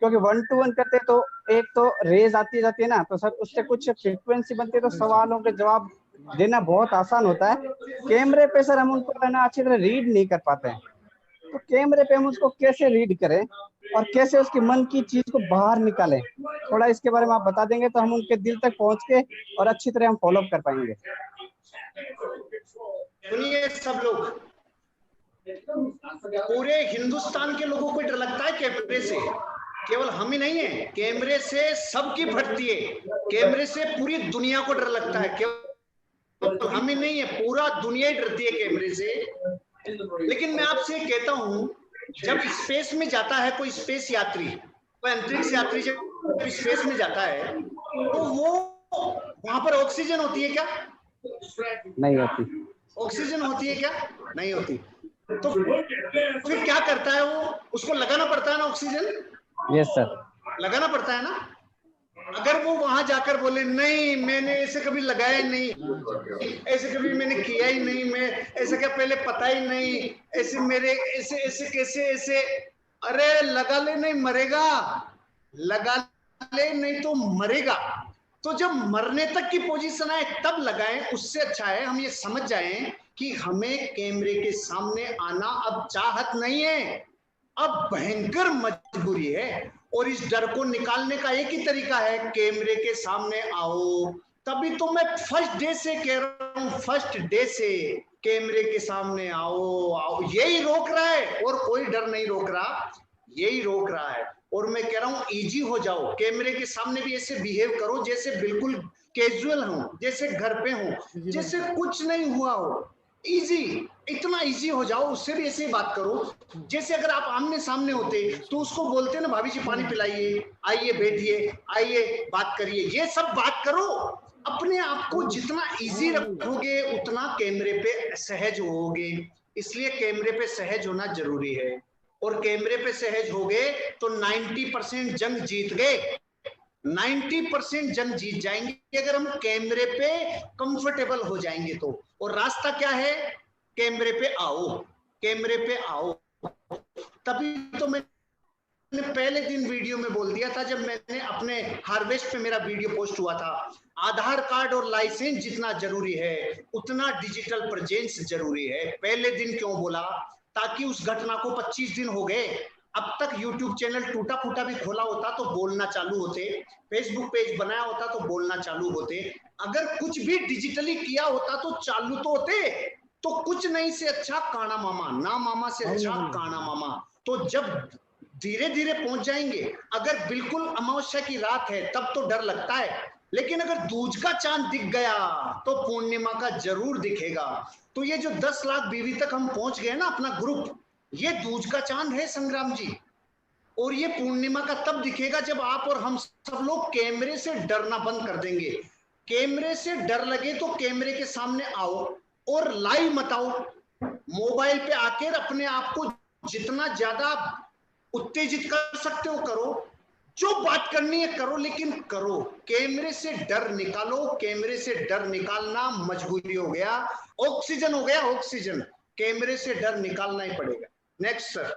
क्योंकि 1 to 1 करते तो एक तो रेज आती जाती है ना, तो सर उससे कुछ फ्रीक्वेंसी बनती है, तो सवालों के जवाब देना बहुत आसान होता है। कैमरे पे सर हम उनको है ना अच्छी तरह रीड नहीं कर पाते हैं, तो कैमरे पे हम उसको कैसे रीड करें और कैसे उसके मन की चीज को बाहर निकालें, थोड़ा इसके बारे में आप बता देंगे तो हम उनके दिल तक पहुंच के और अच्छी तरह हम फॉलो अप कर पाएंगे। सुनिए सब लोग, पूरे हिंदुस्तान के लोगों को डर लगता है कैमरे से, केवल हम ही नहीं है, कैमरे से सबकी फटती है, कैमरे से पूरी दुनिया को डर लगता है, केवल हम ही नहीं है, पूरा दुनिया ही डरती है कैमरे से। लेकिन मैं आपसे कहता हूं, जब स्पेस में जाता है कोई स्पेस यात्री, कोई अंतरिक्ष यात्री जब स्पेस में जाता है, तो वो वहां पर ऑक्सीजन होती है क्या? नहीं होती। ऑक्सीजन होती है क्या? नहीं होती। तो फिर क्या करता है वो? उसको लगाना पड़ता है ना ऑक्सीजन। यस सर, लगाना पड़ता है ना। अगर वो वहां जाकर बोले नहीं मैंने ऐसे कभी लगाया नहीं, ऐसे कभी मैंने किया ही नहीं, मैं ऐसे क्या पहले पता ही नहीं, ऐसे मेरे ऐसे ऐसे कैसे ऐसे, अरे लगा ले नहीं मरेगा, लगा ले नहीं तो मरेगा। तो जब मरने तक की पोजीशन आए तब लगाएं, उससे अच्छा है हम ये समझ जाएं कि हमें कैमरे के सामने आना अब चाहत नहीं है, अब भयंकर मजबूरी है। और इस डर को निकालने का एक ही तरीका है, कैमरे के सामने आओ। तभी तो मैं फर्स्ट डे से कह रहा हूं, फर्स्ट डे से कैमरे के सामने आओ आओ, यही रोक रहा है और कोई डर नहीं रोक रहा, यही रोक रहा है। और मैं कह रहा हूं इजी हो जाओ, कैमरे के सामने भी ऐसे बिहेव करो जैसे बिल्कुल कैजुअल हो, जैसे घर पे हो, जैसे कुछ नहीं हुआ हो। इजी, इतना इजी हो जाओ, उससे भी ऐसे ही बात करो जैसे अगर आप आमने सामने होते तो उसको बोलते ना भाभी जी पानी पिलाइए, आइए बैठिए, आइए बात करिए, ये सब बात करो। अपने आप को जितना इजी रखोगे उतना कैमरे पे सहज होगे, इसलिए कैमरे पे सहज होना जरूरी है। और कैमरे पे सहज हो गए तो 90% जंग जीत गए, 90% जंग जीत जाएंगे अगर हम कैमरे पे कंफर्टेबल हो जाएंगे तो। और रास्ता क्या है? कैमरे पे आओ, कैमरे पे आओ। तभी तो मैंने पहले दिन वीडियो में बोल दिया था, जब मैंने अपने हार्वेस्ट पे मेरा वीडियो पोस्ट हुआ था, आधार कार्ड और लाइसेंस जितना जरूरी है उतना डिजिटल प्रेजेंस जरूरी है। पहले दिन क्यों बोला? ताकि उस घटना को 25 दिन हो गए, अब तक यूट्यूब चैनल टूटा फूटा भी खोला होता तो बोलना चालू होते, फेसबुक पेज बनाया होता तो बोलना चालू होते, अगर कुछ भी डिजिटली किया होता तो चालू तो होते। तो कुछ नहीं से अच्छा काना मामा, ना मामा से अच्छा काना मामा। तो जब धीरे धीरे पहुंच जाएंगे, अगर बिल्कुल अमावस्या की रात है तब तो डर लगता है, लेकिन अगर दूज का चांद दिख गया तो पूर्णिमा का जरूर दिखेगा। तो ये जो 10 लाख बीवी तक हम पहुंच गए ना अपना ग्रुप, ये दूज का चांद है संग्राम जी। और ये पूर्णिमा का तब दिखेगा जब आप और हम सब लोग कैमरे से डरना बंद कर देंगे। कैमरे से डर लगे तो कैमरे के सामने आओ और लाइव मत आओ, मोबाइल पे आकर अपने आप को जितना ज्यादा उत्तेजित कर सकते हो करो, जो बात करनी है करो, लेकिन करो। कैमरे से डर निकालो, कैमरे से डर निकालना मजबूरी हो गया, ऑक्सीजन हो गया, ऑक्सीजन। कैमरे से डर निकालना ही पड़ेगा। Next sir.